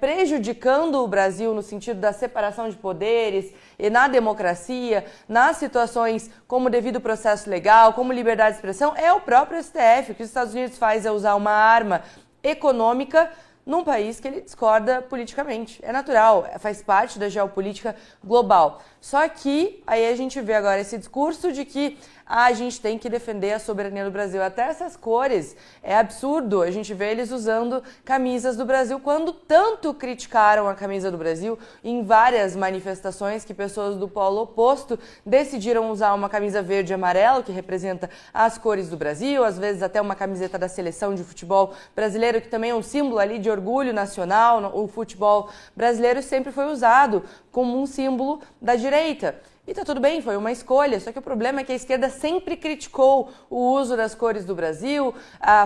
prejudicando o Brasil no sentido da separação de poderes e na democracia, nas situações como devido processo legal, como liberdade de expressão, é o próprio STF. O que os Estados Unidos faz é usar uma arma econômica num país que ele discorda politicamente. É natural, faz parte da geopolítica global. Só que aí a gente vê agora esse discurso de que a gente tem que defender a soberania do Brasil. Até essas cores, é absurdo a gente vê eles usando camisas do Brasil, quando tanto criticaram a camisa do Brasil em várias manifestações que pessoas do polo oposto decidiram usar uma camisa verde e amarelo, que representa as cores do Brasil, às vezes até uma camiseta da seleção de futebol brasileiro, que também é um símbolo ali de orgulho nacional. O futebol brasileiro sempre foi usado como um símbolo da direita. E tá tudo bem, foi uma escolha, só que o problema é que a esquerda sempre criticou o uso das cores do Brasil,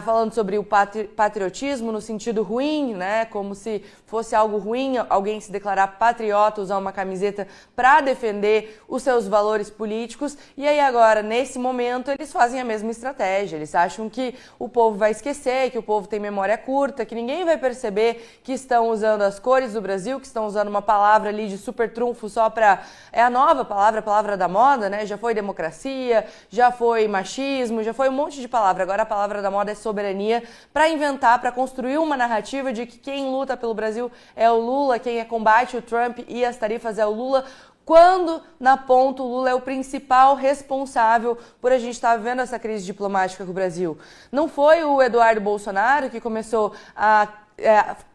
falando sobre o patriotismo no sentido ruim, né? Como se fosse algo ruim alguém se declarar patriota, usar uma camiseta para defender os seus valores políticos. E aí agora, nesse momento, eles fazem a mesma estratégia. Eles acham que o povo vai esquecer, que o povo tem memória curta, que ninguém vai perceber que estão usando as cores do Brasil, que estão usando uma palavra ali de super trunfo só para... É a nova palavra, a palavra da moda, né? Já foi democracia, já foi machismo, já foi um monte de palavra. Agora a palavra da moda é soberania, para inventar, para construir uma narrativa de que quem luta pelo Brasil é o Lula, quem combate o Trump e as tarifas é o Lula, quando, na ponta, o Lula é o principal responsável por a gente estar vivendo essa crise diplomática com o Brasil. Não foi o Eduardo Bolsonaro que começou a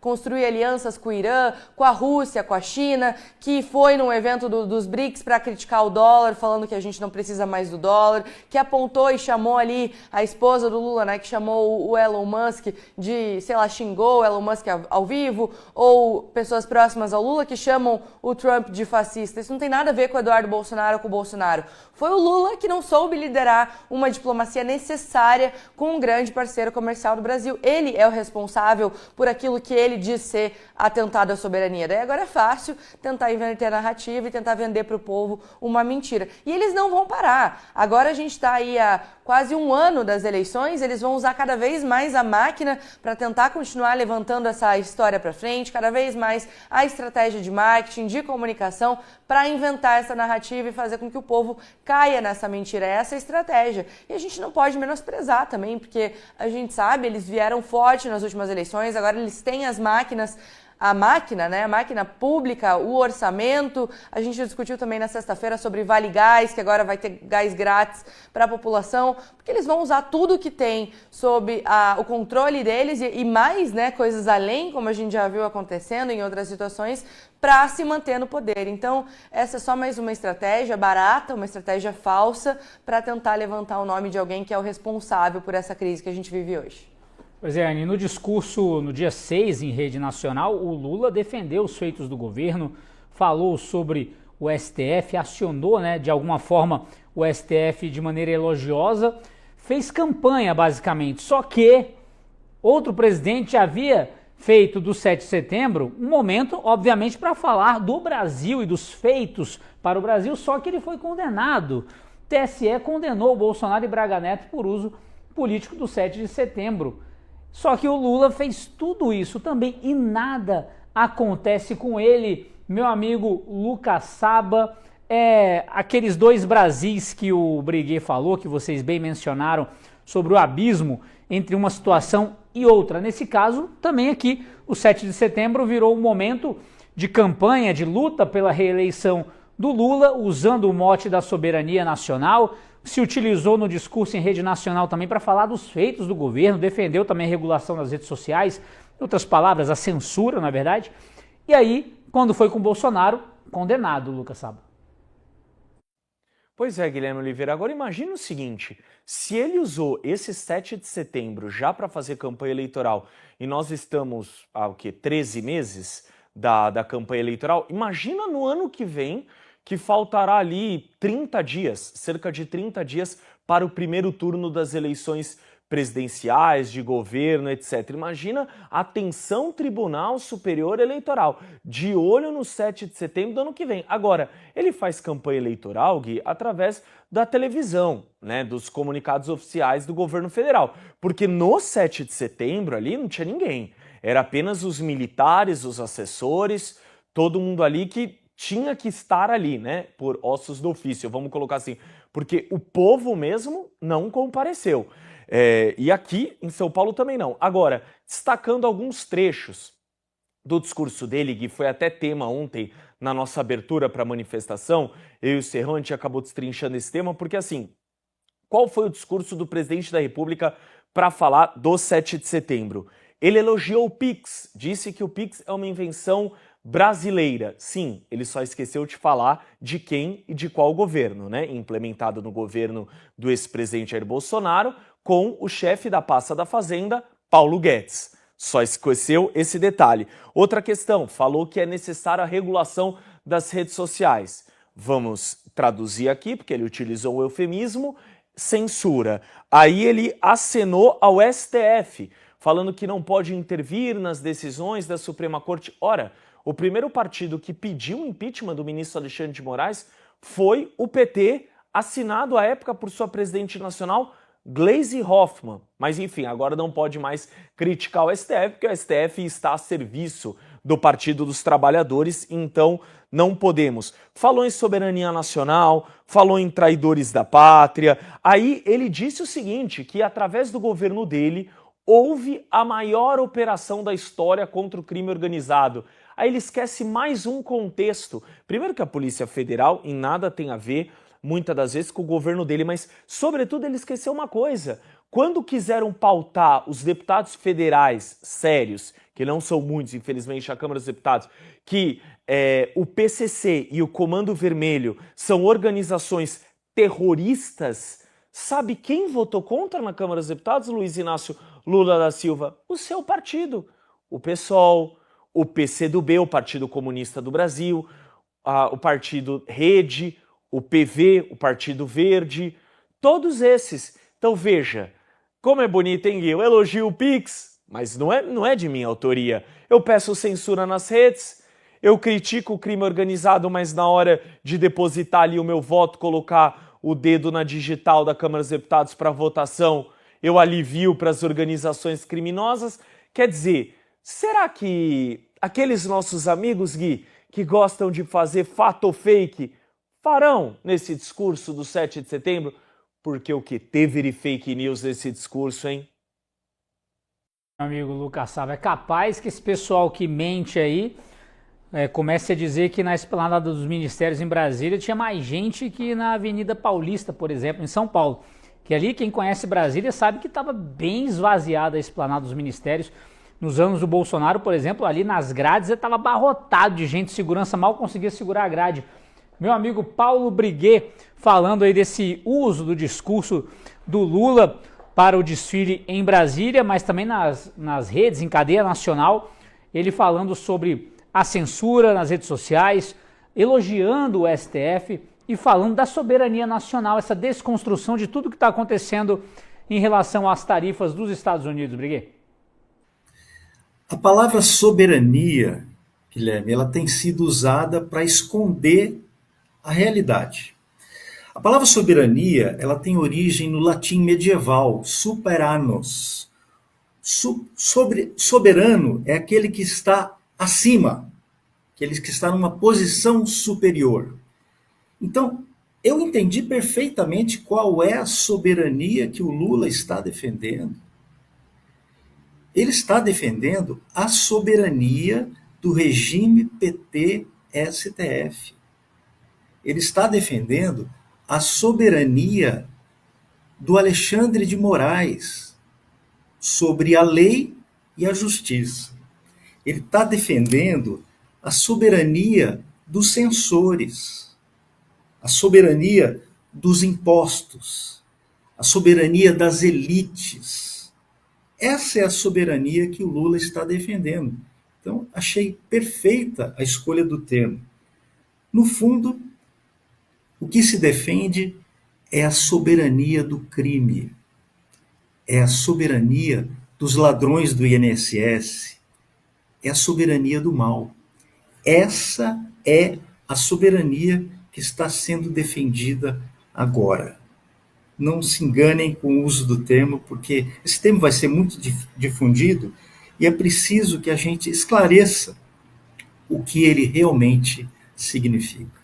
construir alianças com o Irã, com a Rússia, com a China, que foi num evento dos BRICS para criticar o dólar, falando que a gente não precisa mais do dólar, que apontou e chamou ali a esposa do Lula, né, que chamou o Elon Musk de, sei lá, xingou o Elon Musk ao vivo, ou pessoas próximas ao Lula que chamam o Trump de fascista. Isso não tem nada a ver com o Eduardo Bolsonaro ou com o Bolsonaro. Foi o Lula que não soube liderar uma diplomacia necessária com um grande parceiro comercial do Brasil. Ele é o responsável por aquilo que ele diz ser atentado à soberania. Daí agora é fácil tentar inverter a narrativa e tentar vender para o povo uma mentira. E eles não vão parar. Agora a gente está aí há quase um ano das eleições, eles vão usar cada vez mais a máquina para tentar continuar levantando essa história para frente, cada vez mais a estratégia de marketing, de comunicação, para inventar essa narrativa e fazer com que o povo caia nessa mentira. É essa a estratégia. E a gente não pode menosprezar também, porque a gente sabe, eles vieram forte nas últimas eleições, agora eles têm as máquinas, a máquina, né? A máquina pública, o orçamento. A gente discutiu também na sexta-feira sobre Vale Gás, que agora vai ter gás grátis para a população, porque eles vão usar tudo que tem sob o controle deles e mais, né, coisas além, como a gente já viu acontecendo em outras situações, para se manter no poder. Então, essa é só mais uma estratégia barata, uma estratégia falsa para tentar levantar o nome de alguém que é o responsável por essa crise que a gente vive hoje. Pois é, Anny, no discurso no dia 6 em rede nacional, o Lula defendeu os feitos do governo, falou sobre o STF, acionou, né, de alguma forma o STF de maneira elogiosa, fez campanha basicamente, só que outro presidente havia feito do 7 de setembro um momento, obviamente, para falar do Brasil e dos feitos para o Brasil, só que ele foi condenado. O TSE condenou o Bolsonaro e Braga Neto por uso político do 7 de setembro. Só que o Lula fez tudo isso também e nada acontece com ele, meu amigo Lucas Saba. Aqueles dois Brasis que o Briguet falou, que vocês bem mencionaram, sobre o abismo entre uma situação e outra. Nesse caso, também aqui, o 7 de setembro virou um momento de campanha, de luta pela reeleição do Lula, usando o mote da soberania nacional, se utilizou no discurso em rede nacional também para falar dos feitos do governo, defendeu também a regulação das redes sociais, em outras palavras, a censura, na verdade. E aí, quando foi com Bolsonaro, condenado, Lucas Saba. Pois é, Guilherme Oliveira. Agora imagina o seguinte, se ele usou esse 7 de setembro já para fazer campanha eleitoral e nós estamos há 13 meses da campanha eleitoral, imagina no ano que vem que faltará ali 30 dias, cerca de 30 dias para o primeiro turno das eleições presidenciais, de governo, etc. Imagina a tensão Tribunal Superior Eleitoral, de olho no 7 de setembro do ano que vem. Agora, ele faz campanha eleitoral, Gui, através da televisão, né, dos comunicados oficiais do governo federal, porque no 7 de setembro ali não tinha ninguém, era apenas os militares, os assessores, todo mundo ali que tinha que estar ali, né, por ossos do ofício, vamos colocar assim, porque o povo mesmo não compareceu. E aqui em São Paulo também não. Agora, destacando alguns trechos do discurso dele, que foi até tema ontem na nossa abertura para a manifestação, eu e o Serrão, a gente acabou destrinchando esse tema, porque assim, qual foi o discurso do presidente da República para falar do 7 de setembro? Ele elogiou o Pix, disse que o Pix é uma invenção brasileira. Sim, ele só esqueceu de falar de quem e de qual governo, né? Implementado no governo do ex-presidente Jair Bolsonaro, com o chefe da pasta da Fazenda, Paulo Guedes. Só esqueceu esse detalhe. Outra questão, falou que é necessária a regulação das redes sociais. Vamos traduzir aqui, porque ele utilizou o eufemismo, censura. Aí ele acenou ao STF, falando que não pode intervir nas decisões da Suprema Corte. Ora, o primeiro partido que pediu o impeachment do ministro Alexandre de Moraes foi o PT, assinado à época por sua presidente nacional, Gleisi Hoffmann. Mas enfim, agora não pode mais criticar o STF, porque o STF está a serviço do Partido dos Trabalhadores, então não podemos. Falou em soberania nacional, falou em traidores da pátria. Aí ele disse o seguinte, que através do governo dele houve a maior operação da história contra o crime organizado. Aí ele esquece mais um contexto. Primeiro que a Polícia Federal em nada tem a ver, muitas das vezes, com o governo dele, mas, sobretudo, ele esqueceu uma coisa. Quando quiseram pautar os deputados federais sérios, que não são muitos, infelizmente, a Câmara dos Deputados, que o PCC e o Comando Vermelho são organizações terroristas, sabe quem votou contra na Câmara dos Deputados, Luiz Inácio Lula da Silva? O seu partido, o PSOL, o PCdoB, o Partido Comunista do Brasil, o Partido Rede, o PV, o Partido Verde, todos esses. Então veja, como é bonito, hein, Gui? Eu elogio o Pix, mas não é de minha autoria. Eu peço censura nas redes, eu critico o crime organizado, mas na hora de depositar ali o meu voto, colocar o dedo na digital da Câmara dos Deputados para votação, eu alivio para as organizações criminosas. Quer dizer, será que aqueles nossos amigos, Gui, que gostam de fazer fato ou fake, farão nesse discurso do 7 de setembro? Porque o que teve de fake news nesse discurso, hein? Meu amigo Lucas Saba, é capaz que esse pessoal que mente aí comece a dizer que na esplanada dos ministérios em Brasília tinha mais gente que na Avenida Paulista, por exemplo, em São Paulo. Que ali, quem conhece Brasília sabe que estava bem esvaziada a esplanada dos ministérios. Nos anos do Bolsonaro, por exemplo, ali nas grades estava abarrotado de gente, segurança mal conseguia segurar a grade. Meu amigo Paulo Briguet falando aí desse uso do discurso do Lula para o desfile em Brasília, mas também nas redes, em cadeia nacional, ele falando sobre a censura nas redes sociais, elogiando o STF e falando da soberania nacional, essa desconstrução de tudo que está acontecendo em relação às tarifas dos Estados Unidos, Briguet. A palavra soberania, Guilherme, ela tem sido usada para esconder a realidade. A palavra soberania, ela tem origem no latim medieval, superanos. Soberano é aquele que está acima, aquele que está numa posição superior. Então, eu entendi perfeitamente qual é a soberania que o Lula está defendendo. Ele está defendendo a soberania do regime PT-STF. Ele está defendendo a soberania do Alexandre de Moraes sobre a lei e a justiça. Ele está defendendo a soberania dos censores, a soberania dos impostos, a soberania das elites. Essa é a soberania que o Lula está defendendo. Então, achei perfeita a escolha do termo. No fundo, o que se defende é a soberania do crime, é a soberania dos ladrões do INSS, é a soberania do mal. Essa é a soberania que está sendo defendida agora. Não se enganem com o uso do termo, porque esse termo vai ser muito difundido e é preciso que a gente esclareça o que ele realmente significa.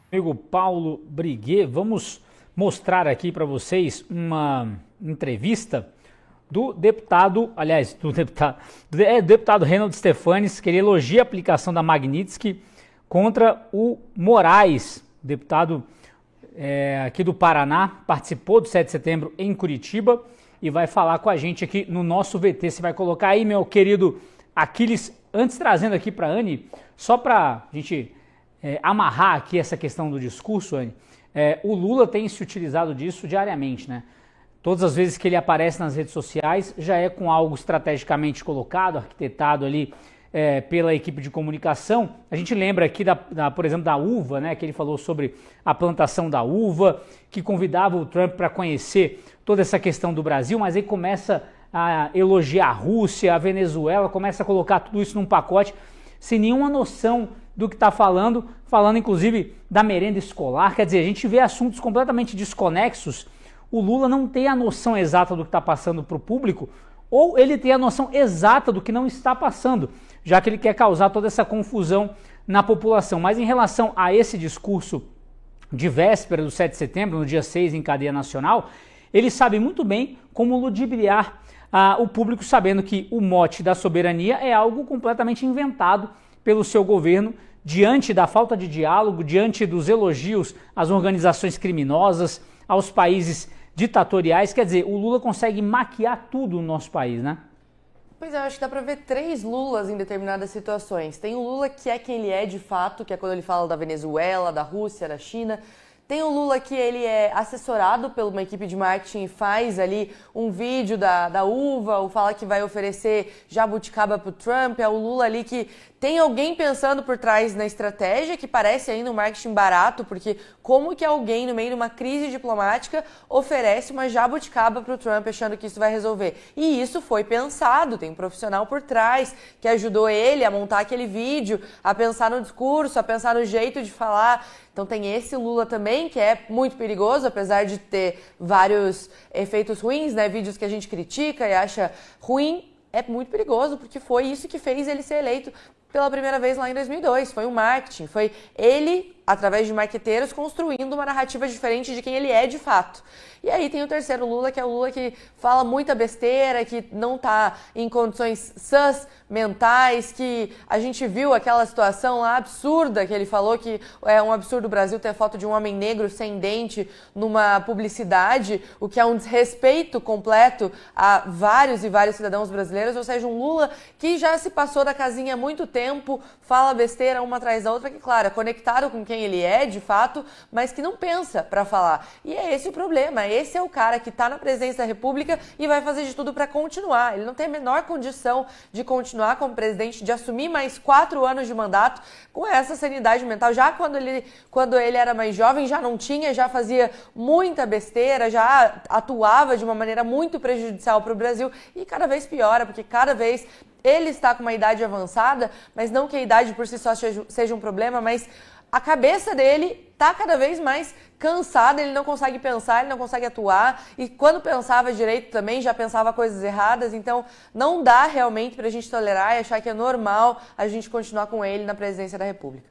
Amigo Paulo Briguet, vamos mostrar aqui para vocês uma entrevista do deputado Reinaldo Stefanes, que ele elogia a aplicação da Magnitsky contra o Moraes, deputado aqui do Paraná, participou do 7 de setembro em Curitiba e vai falar com a gente aqui no nosso VT. Você vai colocar aí, meu querido Aquiles, antes trazendo aqui para a Anne, só para a gente amarrar aqui essa questão do discurso, Anne, o Lula tem se utilizado disso diariamente, né? Todas as vezes que ele aparece nas redes sociais, já é com algo estrategicamente colocado, arquitetado ali pela equipe de comunicação. A gente lembra aqui, por exemplo, da uva, né, que ele falou sobre a plantação da uva, que convidava o Trump para conhecer toda essa questão do Brasil, mas aí começa a elogiar a Rússia, a Venezuela, começa a colocar tudo isso num pacote, sem nenhuma noção do que está falando inclusive da merenda escolar. Quer dizer, a gente vê assuntos completamente desconexos. O Lula não tem a noção exata do que está passando para o público, ou ele tem a noção exata do que não está passando, já que ele quer causar toda essa confusão na população. Mas em relação a esse discurso de véspera do 7 de setembro, no dia 6, em cadeia nacional, ele sabe muito bem como ludibriar o público, sabendo que o mote da soberania é algo completamente inventado pelo seu governo, diante da falta de diálogo, diante dos elogios às organizações criminosas, aos países ditatoriais. Quer dizer, o Lula consegue maquiar tudo no nosso país, né? Pois é, eu acho que dá pra ver três Lulas em determinadas situações. Tem o Lula que é quem ele é de fato, que é quando ele fala da Venezuela, da Rússia, da China. Tem o Lula que ele é assessorado por uma equipe de marketing e faz ali um vídeo da uva, ou fala que vai oferecer jabuticaba pro Trump. É o Lula ali que tem alguém pensando por trás na estratégia, que parece ainda um marketing barato, porque como que alguém no meio de uma crise diplomática oferece uma jabuticaba pro Trump achando que isso vai resolver? E isso foi pensado, tem um profissional por trás que ajudou ele a montar aquele vídeo, a pensar no discurso, a pensar no jeito de falar. Então tem esse Lula também, que é muito perigoso, apesar de ter vários efeitos ruins, né? Vídeos que a gente critica e acha ruim, é muito perigoso, porque foi isso que fez ele ser eleito pela primeira vez lá em 2002. Foi um marketing, foi ele, através de marqueteiros, construindo uma narrativa diferente de quem ele é de fato. E aí tem o terceiro Lula, que é o Lula que fala muita besteira, que não tá em condições sãs mentais, que a gente viu aquela situação lá absurda que ele falou, que é um absurdo o Brasil ter foto de um homem negro sem dente numa publicidade, o que é um desrespeito completo a vários e vários cidadãos brasileiros. Ou seja, um Lula que já se passou da casinha há muito tempo, fala besteira uma atrás da outra, que claro, é conectado com quem ele é de fato, mas que não pensa para falar. E é esse o problema. Esse é o cara que está na presidência da República e vai fazer de tudo para continuar. Ele não tem a menor condição de continuar como presidente, de assumir mais 4 anos de mandato com essa sanidade mental. Já quando ele era mais jovem, já não tinha, já fazia muita besteira, já atuava de uma maneira muito prejudicial para o Brasil e cada vez piora, porque cada vez ele está com uma idade avançada, mas não que a idade por si só seja um problema, mas a cabeça dele está cada vez mais cansada, ele não consegue pensar, ele não consegue atuar, e quando pensava direito também já pensava coisas erradas, então não dá realmente para a gente tolerar e achar que é normal a gente continuar com ele na presidência da República.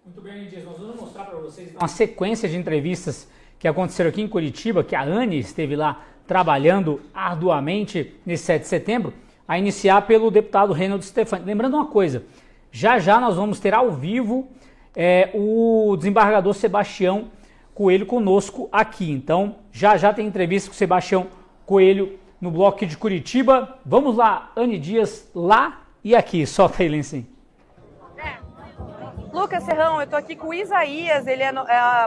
Muito bem, Dias, nós vamos mostrar para vocês uma sequência de entrevistas que aconteceram aqui em Curitiba, que a Anne esteve lá trabalhando arduamente nesse 7 de setembro, a iniciar pelo deputado Reinaldo Stefani. Lembrando uma coisa, já já nós vamos ter ao vivo o desembargador Sebastião Coelho conosco aqui. Então, já já tem entrevista com o Sebastião Coelho no bloco de Curitiba. Vamos lá, Anne Dias, lá e aqui. Solta aí, Lencinho. Lucas Serrão, eu estou aqui com o Isaías, ele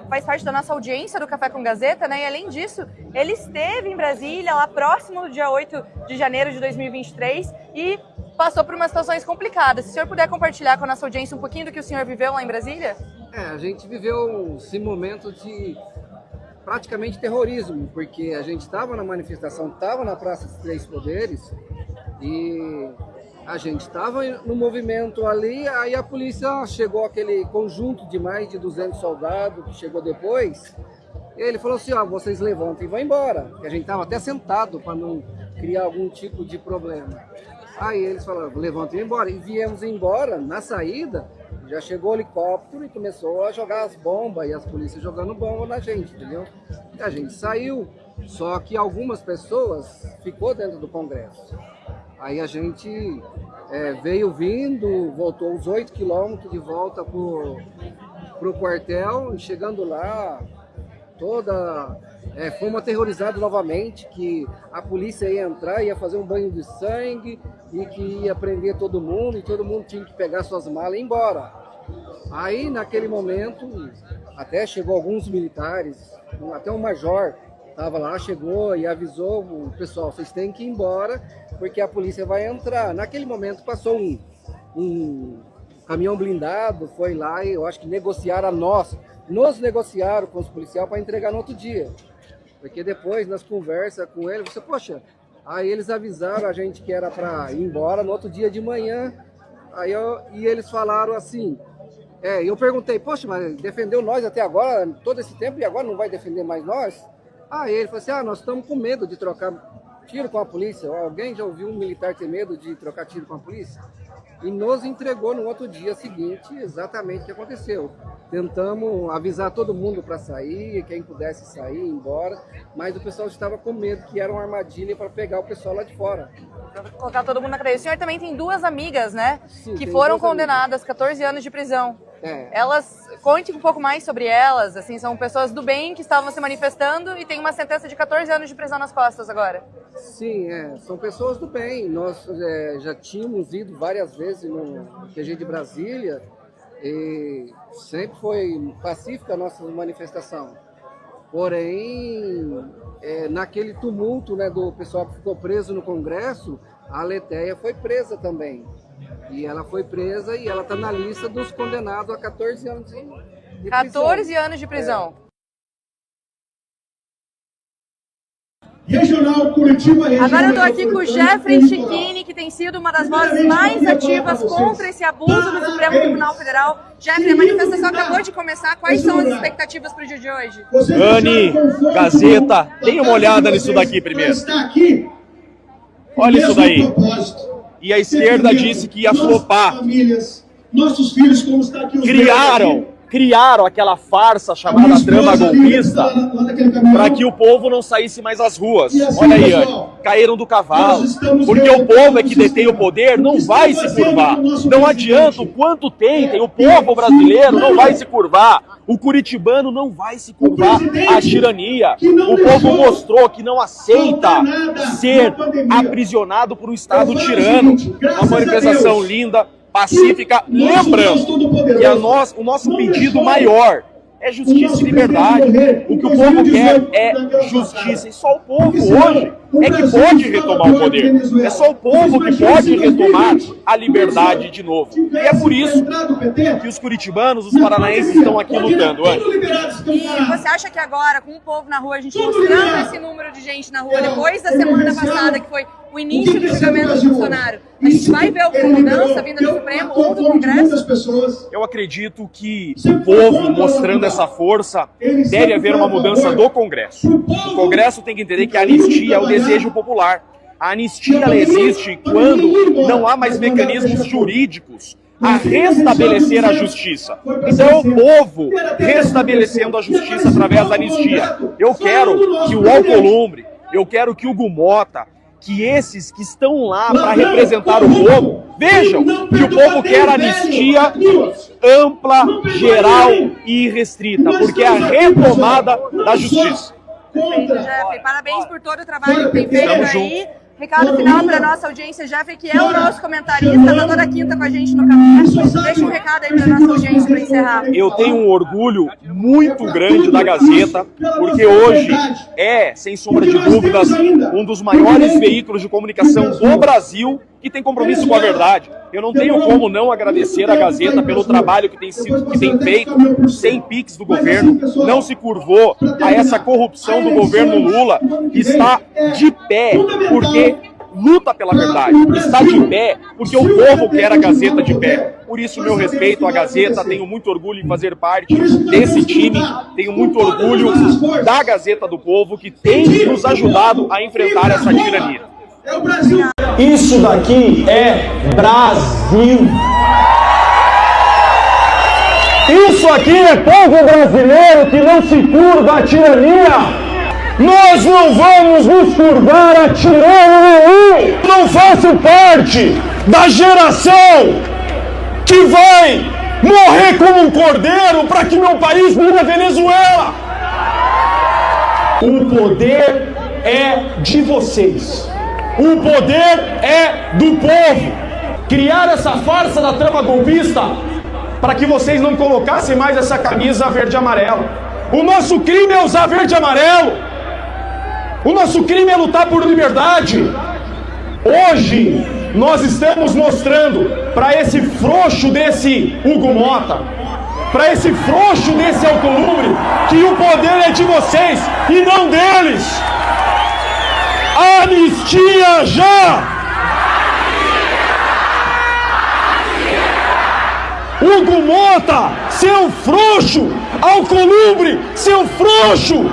faz parte da nossa audiência do Café com Gazeta, né? E além disso, ele esteve em Brasília, lá próximo do dia 8 de janeiro de 2023 e passou por umas situações complicadas. Se o senhor puder compartilhar com a nossa audiência um pouquinho do que o senhor viveu lá em Brasília? A gente viveu esse momento de praticamente terrorismo, porque a gente estava na manifestação, estava na Praça dos Três Poderes e a gente estava no movimento ali, aí a polícia chegou, aquele conjunto de mais de 200 soldados que chegou depois, e ele falou assim, vocês levantam e vão embora, que a gente estava até sentado para não criar algum tipo de problema. Aí eles falaram, levantem e embora, e viemos embora, na saída, já chegou o helicóptero e começou a jogar as bombas, e as polícias jogando bomba na gente, entendeu? E a gente saiu, só que algumas pessoas ficou dentro do Congresso. Aí a gente veio vindo, voltou uns 8 quilômetros de volta pro quartel, e chegando lá, fomos aterrorizados novamente, que a polícia ia entrar, ia fazer um banho de sangue, e que ia prender todo mundo, e todo mundo tinha que pegar suas malas e ir embora. Aí, naquele momento, até chegou alguns militares, até um major, estava lá, chegou e avisou o pessoal, vocês têm que ir embora, porque a polícia vai entrar. Naquele momento passou um caminhão blindado, foi lá e eu acho que negociaram nos negociaram com os policiais para entregar no outro dia. Porque depois, nas conversas com eles, aí eles avisaram a gente que era para ir embora no outro dia de manhã, e eles falaram assim, eu perguntei, poxa, mas defendeu nós até agora, todo esse tempo, e agora não vai defender mais nós? Aí ele falou assim, nós estamos com medo de trocar tiro com a polícia. Alguém já ouviu um militar ter medo de trocar tiro com a polícia? E nos entregou no outro dia seguinte exatamente o que aconteceu. Tentamos avisar todo mundo para sair, quem pudesse sair, ir embora, mas o pessoal estava com medo que era uma armadilha para pegar o pessoal lá de fora. Colocar todo mundo na cadeia. O senhor também tem 2 amigas, né? Sim, que foram condenadas, 14 anos de prisão. Conte um pouco mais sobre elas, assim, são pessoas do bem que estavam se manifestando e tem uma sentença de 14 anos de prisão nas costas agora. Sim, são pessoas do bem. Nós já tínhamos ido várias vezes no QG de Brasília e sempre foi pacífica a nossa manifestação. Porém, naquele tumulto, né, do pessoal que ficou preso no Congresso, a Letéia foi presa também. E ela foi presa e ela está na lista dos condenados a 14 anos de prisão. 14 anos de prisão. Regional Curitiba, agora eu estou aqui com o Jeffrey Chikini, que tem sido uma das vozes mais ativas contra esse abuso no Supremo Tribunal Federal. Jeffrey, a manifestação acabou de começar. Quais são as expectativas para o dia de hoje? Anne, Gazeta, dê uma olhada nisso daqui primeiro. Olha isso daí. E a esquerda disse que ia flopar. Nossos filhos, como está aqui, criaram aquela farsa chamada trama golpista para que o povo não saísse mais às ruas. Olha aí, Anne, caíram do cavalo. Porque o povo é que detém o poder, não vai se curvar. Não adianta o quanto tentem, o povo brasileiro não vai se curvar. O curitibano não vai se curvar à tirania. O povo mostrou que não aceita ser aprisionado por um Estado tirano. Uma manifestação linda, pacífica, lembrando que o nosso pedido maior é justiça e liberdade. O que o povo quer é justiça. E só o povo hoje é que pode retomar o poder. É só o povo que pode retomar a liberdade de novo. E é por isso que os curitibanos, os paranaenses estão aqui lutando. Anne. E você acha que agora, com o povo na rua, a gente mostrando esse número de gente na rua, depois da semana passada, que foi o início do julgamento do Bolsonaro, a gente vai ver alguma mudança vinda do Supremo ou do Congresso? pessoas. Eu acredito que o povo, mostrando essa força, deve haver uma mudança do Congresso. O Congresso tem que entender que a anistia é o desejo popular. A anistia ela existe quando não há mais mecanismos jurídicos a restabelecer a justiça. Então é o povo restabelecendo a justiça através da anistia. Eu quero que o Alcolumbre, eu quero que o Gumota, que esses que estão lá para representar o povo, vejam que o povo quer anistia ampla, geral e irrestrita, porque é a retomada da justiça. Perfeito, Jeffrey. Parabéns por todo o trabalho que tem feito aí. Recado final para a nossa audiência, Jeffrey, que é o nosso comentarista, está toda quinta com a gente no café. Deixa um recado aí para a nossa audiência para encerrar. Eu tenho um orgulho muito grande da Gazeta, porque hoje é, sem sombra de dúvidas, um dos maiores veículos de comunicação do Brasil que tem compromisso com a verdade. Eu não tenho como não agradecer a Gazeta pelo trabalho que tem feito, sem PIX do governo, não se curvou a essa corrupção do governo Lula, está de pé porque luta pela verdade, está de pé porque o povo quer a Gazeta de pé. Por isso, meu respeito à Gazeta, tenho muito orgulho em fazer parte desse time, tenho muito orgulho da Gazeta do Povo, que tem nos ajudado a enfrentar essa tirania. Isso daqui é Brasil. Isso aqui é povo brasileiro que não se curva à tirania. Nós não vamos nos curvar a tirano nenhum. Não faço parte da geração que vai morrer como um cordeiro para que meu país vire a Venezuela. O poder é de vocês. O poder é do povo. Criar essa farsa da trama golpista para que vocês não colocassem mais essa camisa verde e amarelo. O nosso crime é usar verde e amarelo. O nosso crime é lutar por liberdade. Hoje nós estamos mostrando para esse frouxo desse Hugo Mota, para esse frouxo desse Alcolumbre, que o poder é de vocês e não deles. Anistia já! Hugo Mota, seu frouxo! Alcolumbre, seu frouxo!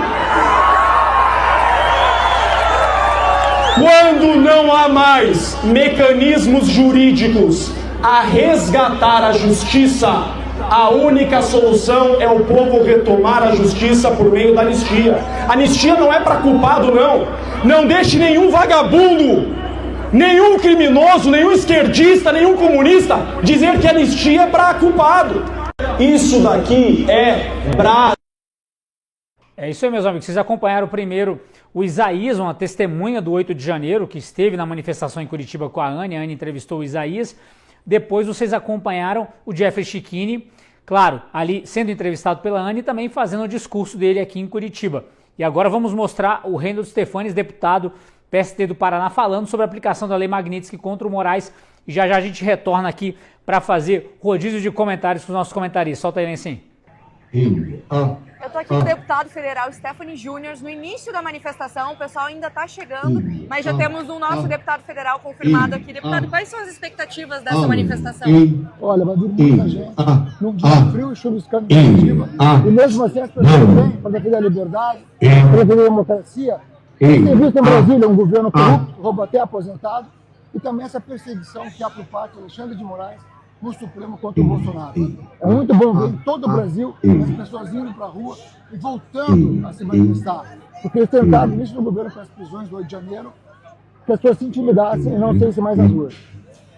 Quando não há mais mecanismos jurídicos a resgatar a justiça, a única solução é o povo retomar a justiça por meio da anistia. Anistia não é para culpado, não. Não deixe nenhum vagabundo, nenhum criminoso, nenhum esquerdista, nenhum comunista dizer que anistia é para culpado. Isso daqui é Brasil. É isso aí, meus amigos. Vocês acompanharam primeiro o Isaías, uma testemunha do 8 de janeiro, que esteve na manifestação em Curitiba com a Anne. A Anne entrevistou o Isaías. Depois vocês acompanharam o Jeffrey Chikine, claro, ali sendo entrevistado pela Anne e também fazendo o discurso dele aqui em Curitiba. E agora vamos mostrar o Reinaldo Stefanes, deputado PST do Paraná, falando sobre a aplicação da Lei Magnitsky contra o Moraes. E já já a gente retorna aqui para fazer rodízio de comentários com os nossos comentaristas. Solta aí, Lencinho. Eu tô aqui com o deputado federal Stephanie Júnior. No início da manifestação, o pessoal ainda está chegando, mas já temos o nosso deputado federal confirmado aqui. Deputado, quais são as expectativas dessa manifestação? Olha, vai vir muita gente, num dia frio e chuviscando em Curitiba, e mesmo assim as pessoas vêm para defender a liberdade, para defender a democracia. Tem visto em Brasília um governo corrupto, roubo até aposentado, e também essa perseguição que há por parte de Alexandre de Moraes no Supremo contra o Bolsonaro. É muito bom ver em todo o Brasil as pessoas indo para a rua e voltando a se manifestar. Porque eles tentaram, no início do governo, com as prisões do 8 de janeiro, que as pessoas se intimidassem e não saíssem mais às ruas.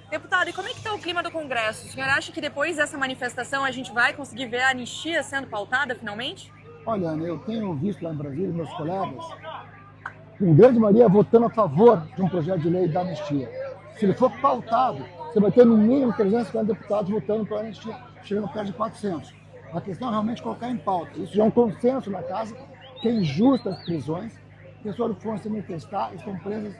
Deputado, e como é que está o clima do Congresso? O senhor acha que depois dessa manifestação a gente vai conseguir ver a anistia sendo pautada finalmente? Olha, Ana, eu tenho visto lá em Brasília, meus colegas, em grande maioria, votando a favor de um projeto de lei da anistia. Se ele for pautado, você vai ter no mínimo 350 deputados votando para a anistia, chegando perto de 400. A questão é realmente colocar em pauta. Isso já é um consenso na casa, que é injusta as prisões. As pessoas foram se manifestar, estão presas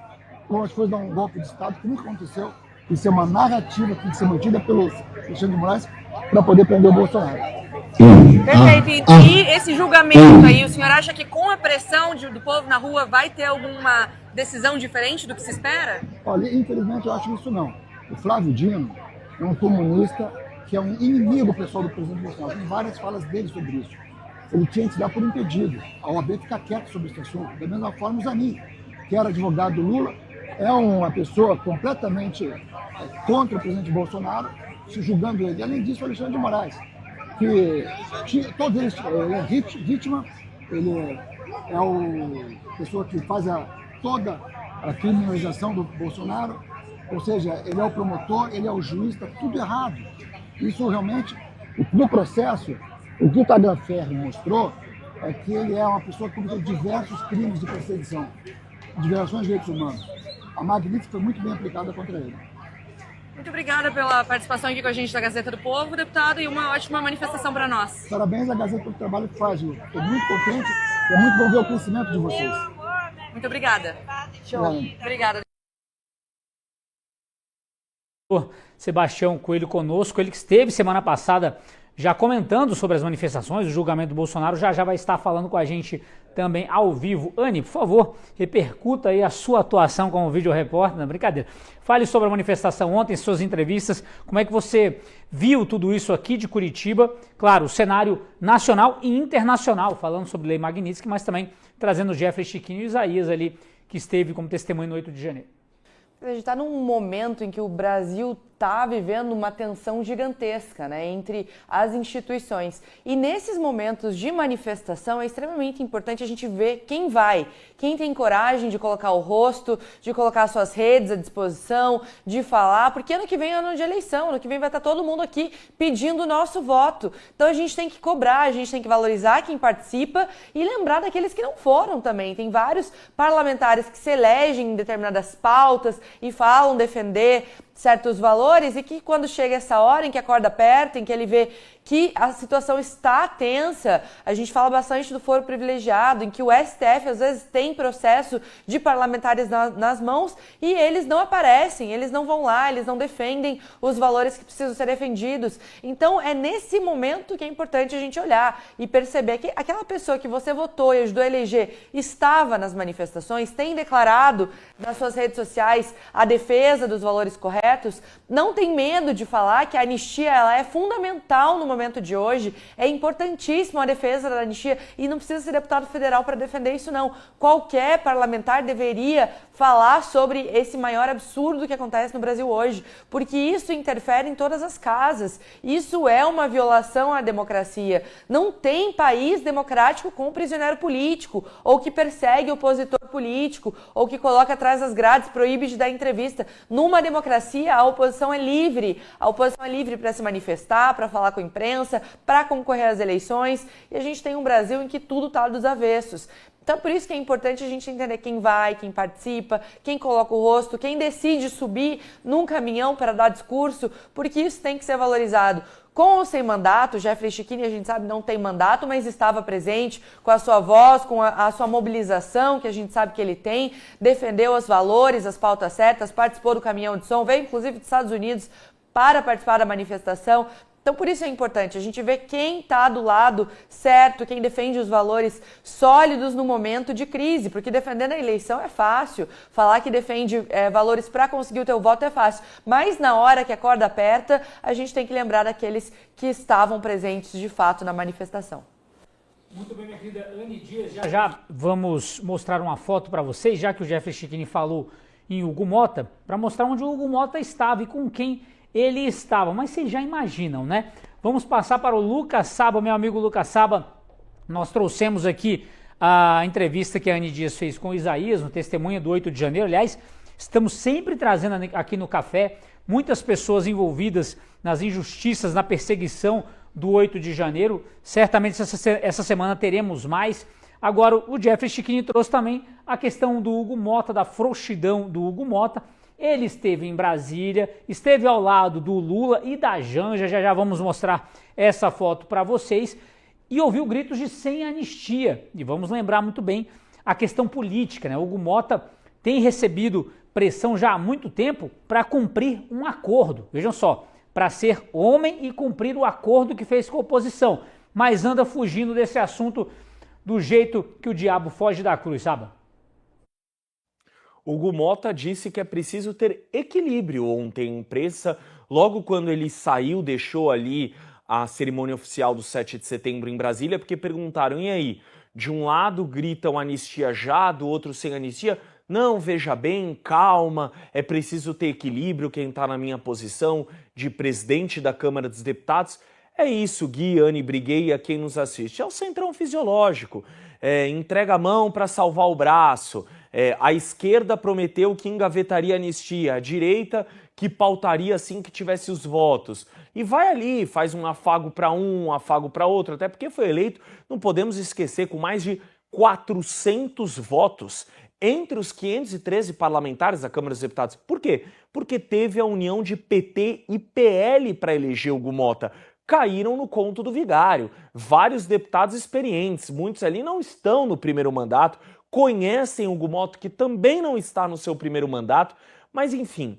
como se fosse dar um golpe de Estado, que nunca aconteceu. Isso é uma narrativa que tem que ser mantida pelos Alexandre de Moraes para poder prender o Bolsonaro. Perfeito. E esse julgamento aí, o senhor acha que com a pressão do povo na rua vai ter alguma decisão diferente do que se espera? Olha, infelizmente eu acho isso não. O Flávio Dino é um comunista que é um inimigo pessoal do presidente Bolsonaro. Tem várias falas dele sobre isso. Ele tinha que se dar por impedido. A OAB fica quieta sobre esse assunto. Da mesma forma, o Zanin, que era advogado do Lula, é uma pessoa completamente contra o presidente Bolsonaro, se julgando ele. Além disso, o Alexandre de Moraes, que todos eles, ele é vítima, ele é a pessoa que faz toda a criminalização do Bolsonaro, ou seja, ele é o promotor, ele é o juiz, está tudo errado. Isso realmente, no processo, o que o Tagliaferri mostrou é que ele é uma pessoa que cometeu diversos crimes de perseguição, de violações de direitos humanos. A Magnitsky foi muito bem aplicada contra ele. Muito obrigada pela participação aqui com a gente da Gazeta do Povo, deputado, e uma ótima manifestação para nós. Parabéns à Gazeta pelo trabalho que faz, Ju. Estou muito contente e é muito bom ver o crescimento de vocês. Muito obrigada. Show. Obrigada. Sebastião Coelho conosco, ele que esteve semana passada já comentando sobre as manifestações, o julgamento do Bolsonaro, já vai estar falando com a gente também ao vivo. Anny, por favor, repercuta aí a sua atuação como vídeo repórter, não, brincadeira. Fale sobre a manifestação ontem, suas entrevistas, como é que você viu tudo isso aqui de Curitiba, claro, o cenário nacional e internacional, falando sobre Lei Magnitsky, mas também trazendo o Jeffrey Chiquinho e Isaías ali, que esteve como testemunho no 8 de janeiro. A gente está num momento em que o Brasil está vivendo uma tensão gigantesca, né, entre as instituições. E nesses momentos de manifestação é extremamente importante a gente ver quem vai, quem tem coragem de colocar o rosto, de colocar suas redes à disposição, de falar, porque ano que vem é ano de eleição, ano que vem vai estar todo mundo aqui pedindo o nosso voto. Então a gente tem que cobrar, a gente tem que valorizar quem participa e lembrar daqueles que não foram também. Tem vários parlamentares que se elegem em determinadas pautas e falam defender certos valores e que quando chega essa hora em que a corda aperta, em que ele vê que a situação está tensa, a gente fala bastante do foro privilegiado, em que o STF às vezes tem processo de parlamentares nas mãos e eles não aparecem, eles não vão lá, eles não defendem os valores que precisam ser defendidos. Então é nesse momento que é importante a gente olhar e perceber que aquela pessoa que você votou e ajudou a eleger estava nas manifestações, tem declarado nas suas redes sociais a defesa dos valores corretos, não tem medo de falar que a anistia ela é fundamental no momento de hoje, é importantíssima a defesa da anistia e não precisa ser deputado federal para defender isso não. Qualquer parlamentar deveria falar sobre esse maior absurdo que acontece no Brasil hoje, porque isso interfere em todas as casas, isso é uma violação à democracia. Não tem país democrático com um prisioneiro político, ou que persegue opositor político, ou que coloca atrás das grades, proíbe de dar entrevista. Numa democracia, a oposição é livre para se manifestar, para falar com a imprensa, para concorrer às eleições, e a gente tem um Brasil em que tudo está dos avessos. Então, por isso que é importante a gente entender quem vai, quem participa, quem coloca o rosto, quem decide subir num caminhão para dar discurso, porque isso tem que ser valorizado. Com ou sem mandato, Jeffrey Chiquinho, a gente sabe, não tem mandato, mas estava presente com a sua voz, com a sua mobilização, que a gente sabe que ele tem, defendeu os valores, as pautas certas, participou do caminhão de som, veio inclusive dos Estados Unidos para participar da manifestação. Então, por isso é importante a gente ver quem está do lado certo, quem defende os valores sólidos no momento de crise, porque defender na eleição é fácil, falar que defende valores para conseguir o teu voto é fácil, mas na hora que a corda aperta, a gente tem que lembrar daqueles que estavam presentes de fato na manifestação. Muito bem, minha querida Anny Dias, já vamos mostrar uma foto para vocês, já que o Jeffrey Chiquinho falou em Hugo Motta, para mostrar onde o Hugo Motta estava e com quem ele estava, mas vocês já imaginam, né? Vamos passar para o Lucas Saba, meu amigo Lucas Saba. Nós trouxemos aqui a entrevista que a Anny Dias fez com o Isaías, no Testemunha do 8 de janeiro. Aliás, estamos sempre trazendo aqui no Café muitas pessoas envolvidas nas injustiças, na perseguição do 8 de janeiro. Certamente essa semana teremos mais. Agora, o Jeffrey Chiquinho trouxe também a questão do Hugo Motta, da frouxidão do Hugo Motta. Ele esteve em Brasília, esteve ao lado do Lula e da Janja, já vamos mostrar essa foto para vocês, e ouviu gritos de sem anistia. E vamos lembrar muito bem a questão política, né? O Hugo Motta tem recebido pressão já há muito tempo para cumprir um acordo. Vejam só, para ser homem e cumprir o acordo que fez com a oposição, mas anda fugindo desse assunto do jeito que o diabo foge da cruz, sabe? Hugo Motta disse que é preciso ter equilíbrio ontem. A imprensa logo quando ele saiu, deixou ali a cerimônia oficial do 7 de setembro em Brasília, porque perguntaram, e aí? De um lado gritam anistia já, do outro sem anistia. Não, veja bem, calma, é preciso ter equilíbrio, quem está na minha posição de presidente da Câmara dos Deputados. É isso, Gui, Anne, Briguei, a quem nos assiste. É o centrão fisiológico. Entrega a mão para salvar o braço. A esquerda prometeu que engavetaria a anistia, a direita que pautaria assim que tivesse os votos. E vai ali, faz um afago para um afago para outro, até porque foi eleito, não podemos esquecer, com mais de 400 votos entre os 513 parlamentares da Câmara dos Deputados. Por quê? Porque teve a união de PT e PL para eleger o Hugo Motta. Caíram no conto do vigário. Vários deputados experientes, muitos ali não estão no primeiro mandato, conhecem o Hugo Motta, que também não está no seu primeiro mandato, mas enfim,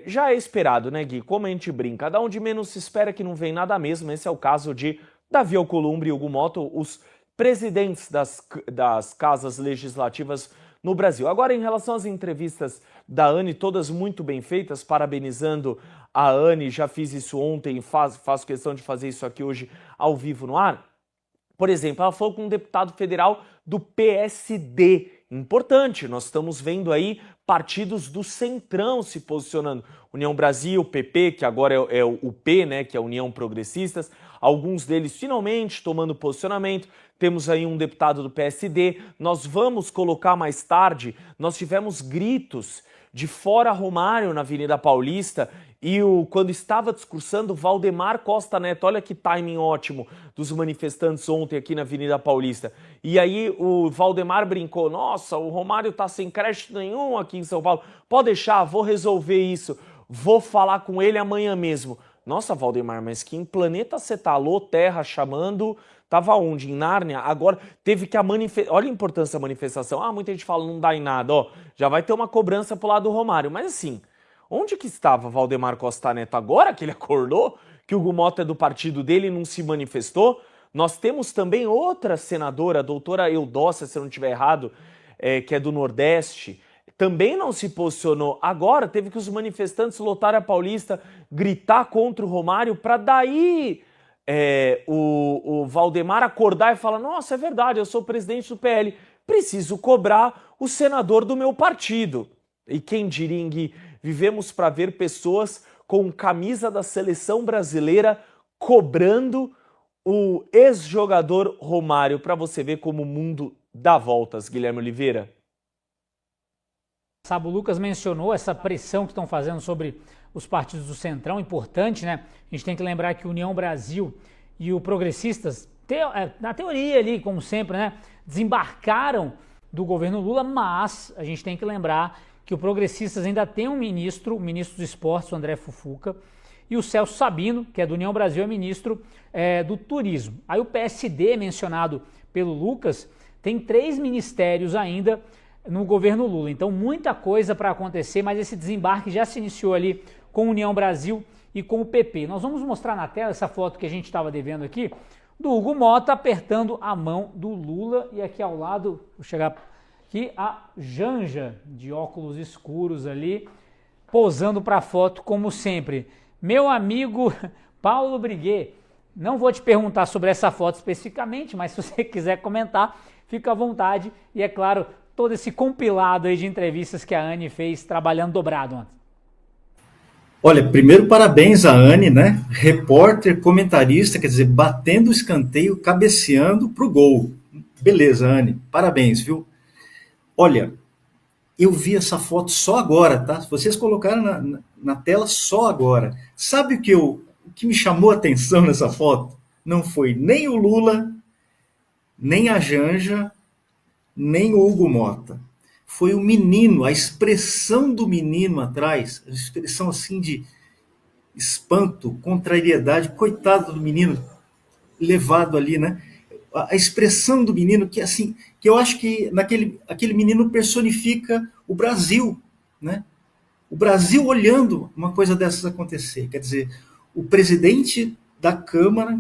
já é esperado, né, Gui? Como a gente brinca, cada um de menos se espera que não vem nada mesmo. Esse é o caso de Davi Alcolumbre e Hugo Motta, os presidentes das casas legislativas no Brasil. Agora, em relação às entrevistas da Anne, todas muito bem feitas, parabenizando a Anne, já fiz isso ontem, faço questão de fazer isso aqui hoje ao vivo no ar. Por exemplo, ela falou com um deputado federal do PSD. Importante, nós estamos vendo aí partidos do Centrão se posicionando. União Brasil, PP, que agora é o P, né, que é a União Progressistas, alguns deles finalmente tomando posicionamento. Temos aí um deputado do PSD. Nós vamos colocar mais tarde, nós tivemos gritos de fora Romário na Avenida Paulista e quando estava discursando Valdemar Costa Neto, olha que timing ótimo dos manifestantes ontem aqui na Avenida Paulista. E aí o Valdemar brincou, nossa, o Romário tá sem crédito nenhum aqui em São Paulo, pode deixar, vou resolver isso, vou falar com ele amanhã mesmo. Nossa, Valdemar, mas que em planeta você tá? Alô, Terra chamando, tava onde? Em Nárnia? Agora teve que olha a importância da manifestação. Muita gente fala, não dá em nada, ó, já vai ter uma cobrança pro lado do Romário, mas assim, onde que estava Valdemar Costa Neto agora que ele acordou, que o Hugo Motta é do partido dele e não se manifestou? Nós temos também outra senadora, a doutora Eudócia, se eu não estiver errado, que é do Nordeste, também não se posicionou. Agora teve que os manifestantes lotarem a Paulista, gritar contra o Romário, para daí o Valdemar acordar e falar, nossa, é verdade, eu sou presidente do PL, preciso cobrar o senador do meu partido. E quem diria, Gui, vivemos para ver pessoas com camisa da seleção brasileira cobrando o ex-jogador Romário, para você ver como o mundo dá voltas, Guilherme Oliveira. Sabe, o Lucas mencionou essa pressão que estão fazendo sobre os partidos do Centrão, importante, né? A gente tem que lembrar que o União Brasil e o Progressistas, na teoria ali, como sempre, né, desembarcaram do governo Lula, mas a gente tem que lembrar que o Progressistas ainda tem o ministro dos Esportes, o André Fufuca, e o Celso Sabino, que é do União Brasil, é ministro do Turismo. Aí o PSD, mencionado pelo Lucas, tem 3 ministérios ainda no governo Lula. Então muita coisa para acontecer, mas esse desembarque já se iniciou ali com a União Brasil e com o PP. Nós vamos mostrar na tela essa foto que a gente estava devendo aqui, do Hugo Motta apertando a mão do Lula, e aqui ao lado, vou chegar aqui, a Janja, de óculos escuros ali, posando para a foto como sempre. Meu amigo Paulo Briguet, não vou te perguntar sobre essa foto especificamente, mas se você quiser comentar, fica à vontade. E é claro, todo esse compilado aí de entrevistas que a Anne fez trabalhando dobrado ontem. Olha, primeiro parabéns a Anne, né? Repórter, comentarista, quer dizer, batendo o escanteio, cabeceando pro gol. Beleza, Anne, parabéns, viu? Olha, eu vi essa foto só agora, tá? Vocês colocaram na tela só agora. Sabe o que me chamou a atenção nessa foto? Não foi nem o Lula, nem a Janja, nem o Hugo Motta. Foi o menino, a expressão do menino atrás, a expressão assim de espanto, contrariedade, coitado do menino, levado ali, né? A expressão do menino que assim, que eu acho que aquele menino personifica o Brasil, né? O Brasil olhando uma coisa dessas acontecer. Quer dizer, o presidente da Câmara,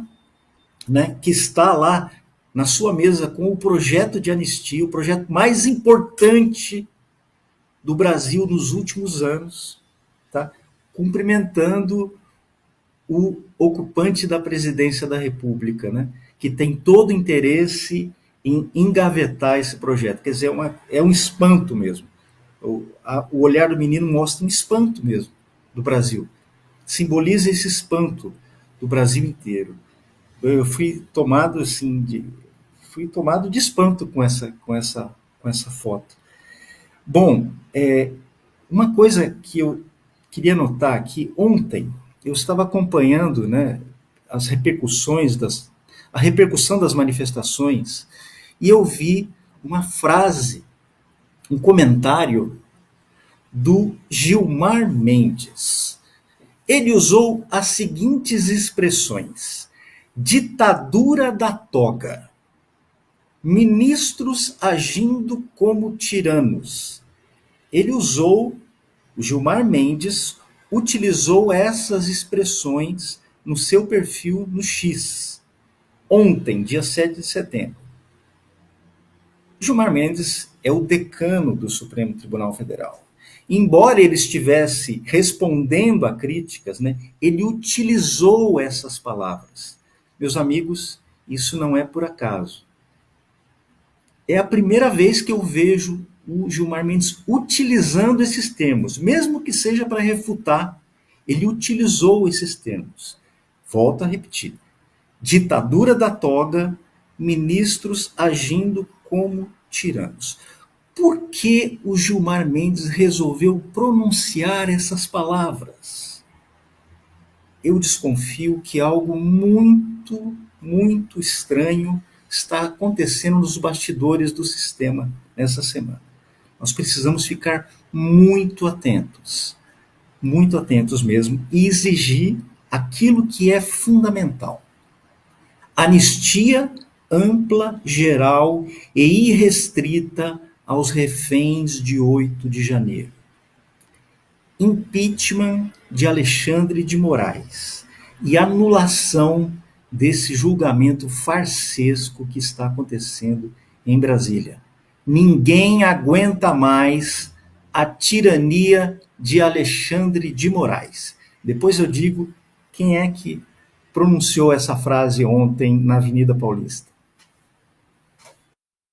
né, que está lá na sua mesa com o projeto de anistia, o projeto mais importante do Brasil nos últimos anos, tá? cumprimentando o ocupante da presidência da República, né? Que tem todo o interesse em engavetar esse projeto. Quer dizer, é um espanto mesmo. O olhar do menino mostra um espanto mesmo do Brasil. Simboliza esse espanto do Brasil inteiro. Eu fui tomado assim de espanto com essa foto. Bom, uma coisa que eu queria notar aqui, ontem eu estava acompanhando, né, a repercussão das manifestações, e eu vi uma frase, um comentário do Gilmar Mendes. Ele usou as seguintes expressões: ditadura da toga, ministros agindo como tiranos. O Gilmar Mendes utilizou essas expressões no seu perfil no X, ontem, dia 7 de setembro. Gilmar Mendes é o decano do Supremo Tribunal Federal. Embora ele estivesse respondendo a críticas, né, ele utilizou essas palavras. Meus amigos, isso não é por acaso. É a primeira vez que eu vejo o Gilmar Mendes utilizando esses termos, mesmo que seja para refutar, ele utilizou esses termos. Volto a repetir: ditadura da toga, ministros agindo como tiranos. Por que o Gilmar Mendes resolveu pronunciar essas palavras? Eu desconfio que algo muito, muito estranho está acontecendo nos bastidores do sistema nessa semana. Nós precisamos ficar muito atentos mesmo, e exigir aquilo que é fundamental: anistia ampla, geral e irrestrita aos reféns de 8 de janeiro. Impeachment de Alexandre de Moraes e anulação desse julgamento farsesco que está acontecendo em Brasília. Ninguém aguenta mais a tirania de Alexandre de Moraes. Depois eu digo quem é que pronunciou essa frase ontem na Avenida Paulista.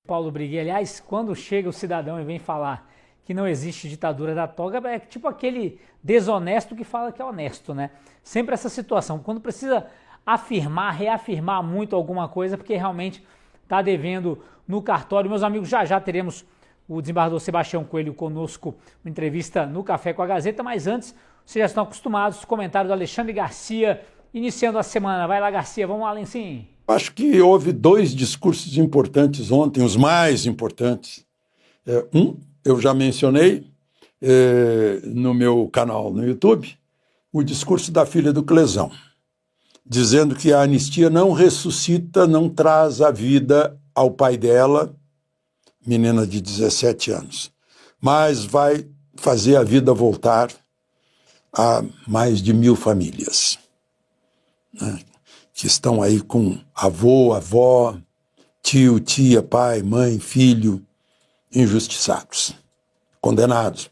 Paulo Briguet, aliás, quando chega o cidadão e vem falar que não existe ditadura da toga, é tipo aquele desonesto que fala que é honesto, né? Sempre essa situação, quando precisa afirmar, reafirmar muito alguma coisa, porque realmente está devendo no cartório. Meus amigos, já teremos o desembargador Sebastião Coelho conosco, uma entrevista no Café com a Gazeta, mas antes, vocês já estão acostumados, comentário do Alexandre Garcia, iniciando a semana. Vai lá, Garcia, vamos lá, Lencinho. Acho que houve 2 discursos importantes ontem, os mais importantes. Eu já mencionei no meu canal no YouTube, o discurso da filha do Clesão, dizendo que a anistia não ressuscita, não traz a vida ao pai dela, menina de 17 anos, mas vai fazer a vida voltar a mais de 1.000 famílias, né, que estão aí com avô, avó, tio, tia, pai, mãe, filho, injustiçados, condenados.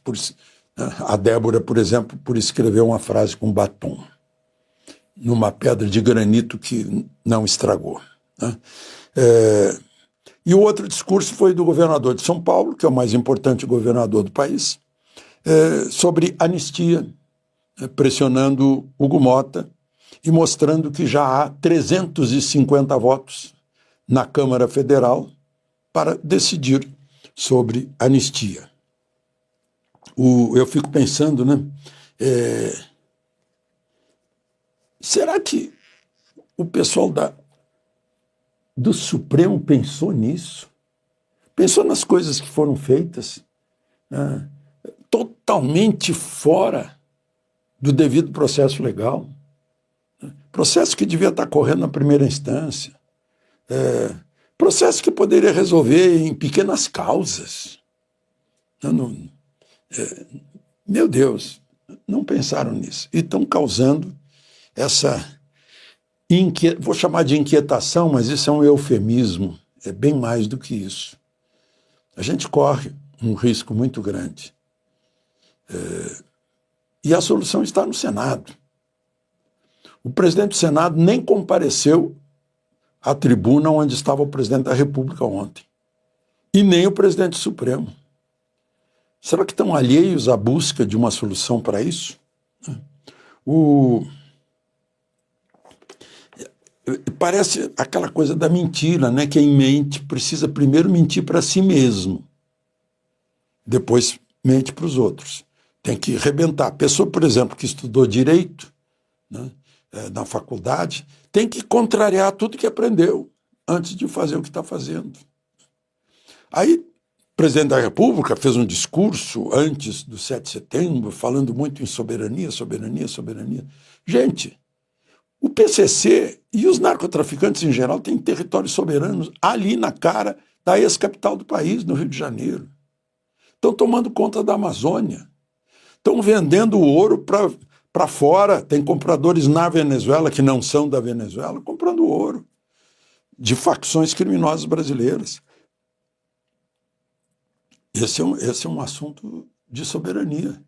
A Débora, por exemplo, por escrever uma frase com batom numa pedra de granito que não estragou, né? E o outro discurso foi do governador de São Paulo, que é o mais importante governador do país, sobre anistia, pressionando Hugo Mota e mostrando que já há 350 votos na Câmara Federal para decidir sobre anistia. Eu fico pensando, né? Será que o pessoal do Supremo pensou nisso? Pensou nas coisas que foram feitas, né, totalmente fora do devido processo legal? Processo que devia estar correndo na primeira instância. Processo que poderia resolver em pequenas causas. Meu Deus, não pensaram nisso. E estão causando essa, vou chamar de inquietação, mas isso é um eufemismo, é bem mais do que isso. A gente corre um risco muito grande E a solução está no Senado. O presidente do Senado nem compareceu à tribuna onde estava o presidente da República ontem. E nem o presidente Supremo. Será que estão alheios à busca de uma solução para isso? Parece aquela coisa da mentira, né? Quem mente precisa primeiro mentir para si mesmo. Depois mente para os outros. Tem que arrebentar. A pessoa, por exemplo, que estudou direito, né, na faculdade, tem que contrariar tudo que aprendeu antes de fazer o que está fazendo. Aí, o presidente da República fez um discurso antes do 7 de setembro, falando muito em soberania, soberania, soberania. Gente, o PCC e os narcotraficantes em geral têm territórios soberanos ali na cara da ex-capital do país, no Rio de Janeiro. Estão tomando conta da Amazônia. Estão vendendo o ouro para fora. Tem compradores na Venezuela que não são da Venezuela comprando ouro de facções criminosas brasileiras. Esse é um assunto de soberania,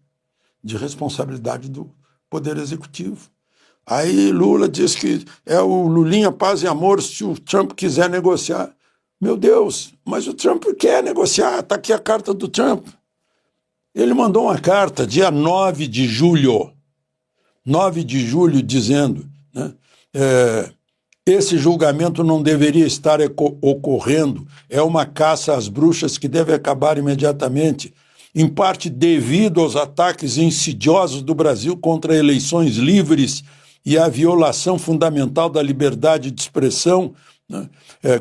de responsabilidade do Poder Executivo. Aí Lula diz que é o Lulinha paz e amor se o Trump quiser negociar. Meu Deus, mas o Trump quer negociar, está aqui a carta do Trump. Ele mandou uma carta dia 9 de julho, dizendo, né, esse julgamento não deveria estar ocorrendo, é uma caça às bruxas que deve acabar imediatamente, em parte devido aos ataques insidiosos do Brasil contra eleições livres e a violação fundamental da liberdade de expressão, né,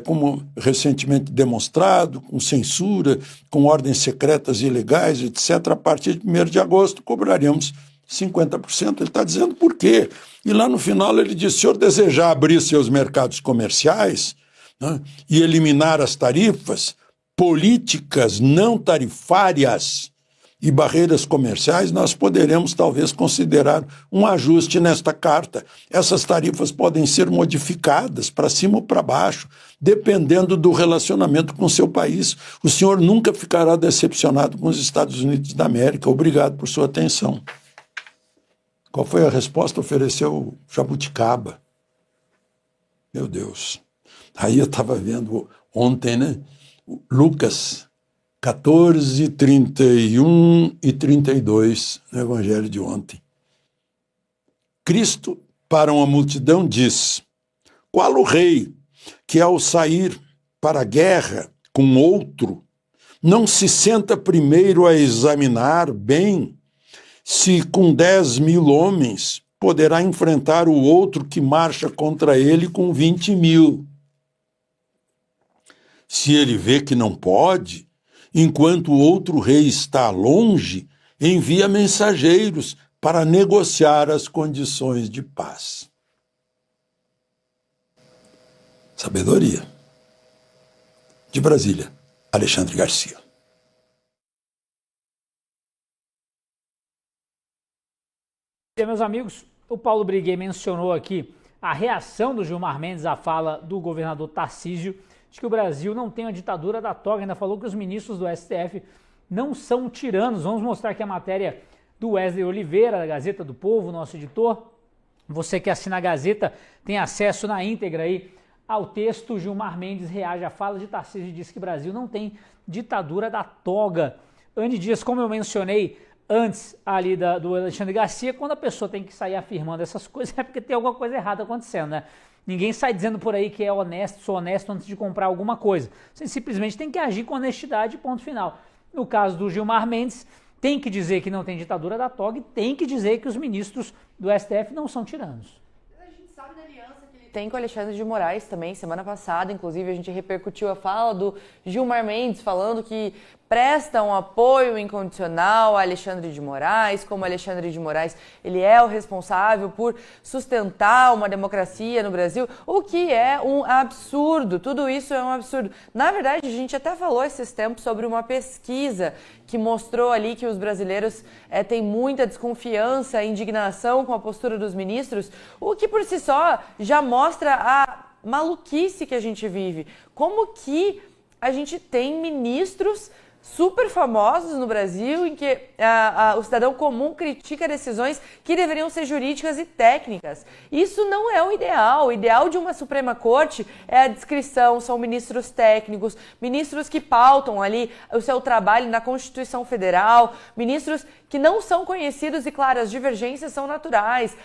como recentemente demonstrado, com censura, com ordens secretas e ilegais, etc. A partir de 1º de agosto cobraremos 50%. Ele está dizendo por quê. E lá no final ele diz, se o senhor desejar abrir seus mercados comerciais, né, e eliminar as tarifas, políticas não tarifárias e barreiras comerciais, nós poderemos talvez considerar um ajuste nesta carta. Essas tarifas podem ser modificadas para cima ou para baixo, dependendo do relacionamento com o seu país. O senhor nunca ficará decepcionado com os Estados Unidos da América. Obrigado por sua atenção. Qual foi a resposta? Ofereceu jabuticaba. Meu Deus. Aí eu estava vendo ontem, né? Lucas 14, 31 e 32, no Evangelho de ontem. Cristo, para uma multidão, diz, qual o rei que ao sair para a guerra com outro, não se senta primeiro a examinar bem se com 10.000 homens poderá enfrentar o outro que marcha contra ele com 20.000. Se ele vê que não pode, enquanto o outro rei está longe, envia mensageiros para negociar as condições de paz. Sabedoria. De Brasília, Alexandre Garcia. E, meus amigos, o Paulo Briguet mencionou aqui a reação do Gilmar Mendes à fala do governador Tarcísio de que o Brasil não tem a ditadura da toga. Ainda falou que os ministros do STF não são tiranos. Vamos mostrar aqui a matéria do Wesley Oliveira, da Gazeta do Povo, nosso editor. Você que assina a Gazeta tem acesso na íntegra aí ao texto. Gilmar Mendes reage à fala de Tarcísio e diz que o Brasil não tem ditadura da toga. Anne Dias, como eu mencionei antes ali do Alexandre Garcia, quando a pessoa tem que sair afirmando essas coisas é porque tem alguma coisa errada acontecendo, né? Ninguém sai dizendo por aí que é honesto, sou honesto antes de comprar alguma coisa. Você simplesmente tem que agir com honestidade, ponto final. No caso do Gilmar Mendes, tem que dizer que não tem ditadura da toga e tem que dizer que os ministros do STF não são tiranos. A gente sabe da aliança que ele tem com o Alexandre de Moraes também. Semana passada, inclusive, a gente repercutiu a fala do Gilmar Mendes falando que presta um apoio incondicional a Alexandre de Moraes, como Alexandre de Moraes ele é o responsável por sustentar uma democracia no Brasil, o que é um absurdo, tudo isso é um absurdo. Na verdade, a gente até falou esses tempos sobre uma pesquisa que mostrou ali que os brasileiros têm muita desconfiança e indignação com a postura dos ministros, o que por si só já mostra a maluquice que a gente vive. Como que a gente tem ministros super famosos no Brasil, em que o cidadão comum critica decisões que deveriam ser jurídicas e técnicas. Isso não é o ideal. O ideal de uma Suprema Corte é a discrição, são ministros técnicos, ministros que pautam ali o seu trabalho na Constituição Federal, ministros que não são conhecidos e, claro, as divergências são naturais.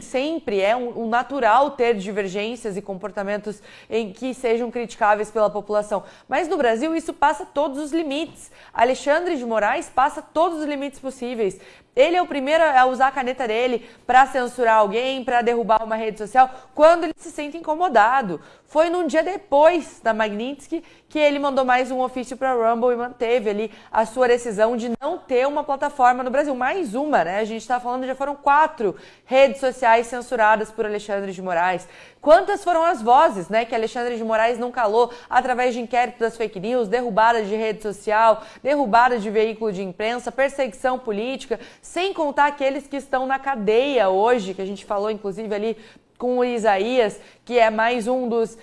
Sempre é um natural ter divergências e comportamentos em que sejam criticáveis pela população. Mas no Brasil isso passa todos os limites. Alexandre de Moraes passa todos os limites possíveis. Ele é o primeiro a usar a caneta dele para censurar alguém, para derrubar uma rede social, quando ele se sente incomodado. Foi num dia depois da Magnitsky que ele mandou mais um ofício para a Rumble e manteve ali a sua decisão de não ter uma plataforma no Brasil. Mais uma, né? A gente está falando, já foram 4 redes sociais censuradas por Alexandre de Moraes. Quantas foram as vozes, né, que Alexandre de Moraes não calou através de inquérito das fake news, derrubada de rede social, derrubada de veículo de imprensa, perseguição política, sem contar aqueles que estão na cadeia hoje, que a gente falou inclusive ali com o Isaías, que é mais um dos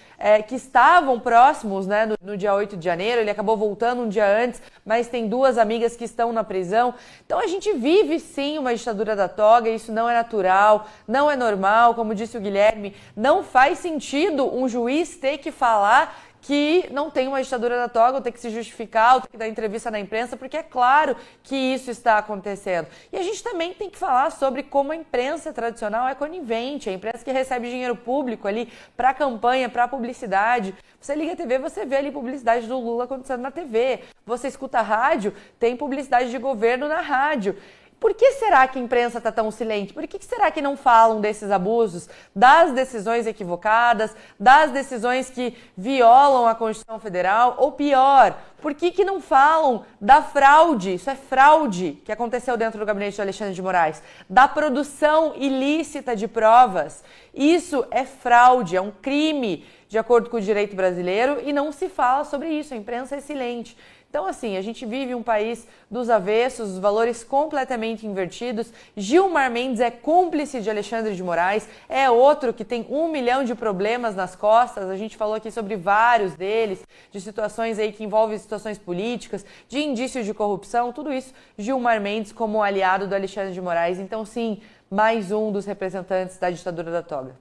que estavam próximos, né, no dia 8 de janeiro. Ele acabou voltando um dia antes, mas tem 2 amigas que estão na prisão. Então a gente vive sim uma ditadura da toga, isso não é natural, não é normal, como disse o Guilherme, não faz sentido um juiz ter que falar que não tem uma ditadura da toga, ou ter que se justificar, ou ter que dar entrevista na imprensa, porque é claro que isso está acontecendo. E a gente também tem que falar sobre como a imprensa tradicional é conivente, a imprensa que recebe dinheiro público ali para campanha, para publicidade. Você liga a TV, você vê ali publicidade do Lula acontecendo na TV. Você escuta a rádio, tem publicidade de governo na rádio. Por que será que a imprensa está tão silente? Por que será que não falam desses abusos, das decisões equivocadas, das decisões que violam a Constituição Federal? Ou pior, por que não falam da fraude? Isso é fraude que aconteceu dentro do gabinete de Alexandre de Moraes. Da produção ilícita de provas. Isso é fraude, é um crime de acordo com o direito brasileiro e não se fala sobre isso. A imprensa é silente. Então, assim, a gente vive um país dos avessos, os valores completamente invertidos. Gilmar Mendes é cúmplice de Alexandre de Moraes, é outro que tem 1 milhão de problemas nas costas. A gente falou aqui sobre vários deles, de situações aí que envolvem situações políticas, de indícios de corrupção, tudo isso, Gilmar Mendes como aliado do Alexandre de Moraes. Então, sim, mais um dos representantes da ditadura da toga.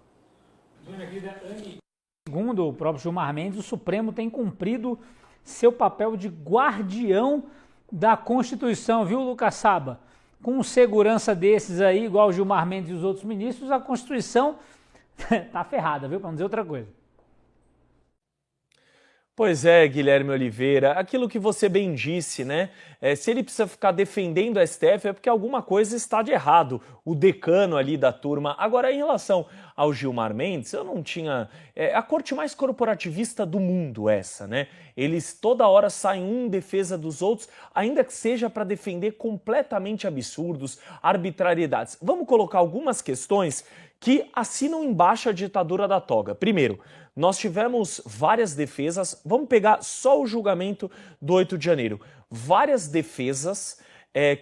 Segundo o próprio Gilmar Mendes, o Supremo tem cumprido seu papel de guardião da Constituição, viu, Lucas Saba? Com segurança desses aí, igual o Gilmar Mendes e os outros ministros, a Constituição tá ferrada, viu? Para não dizer outra coisa. Pois é, Guilherme Oliveira, aquilo que você bem disse, né? Se ele precisa ficar defendendo o STF é porque alguma coisa está de errado, o decano ali da turma. Agora, em relação ao Gilmar Mendes, eu não tinha... a corte mais corporativista do mundo essa, né? Eles toda hora saem um em defesa dos outros, ainda que seja para defender completamente absurdos, arbitrariedades. Vamos colocar algumas questões que assinam embaixo a ditadura da toga. Primeiro, nós tivemos várias defesas, vamos pegar só o julgamento do 8 de janeiro, várias defesas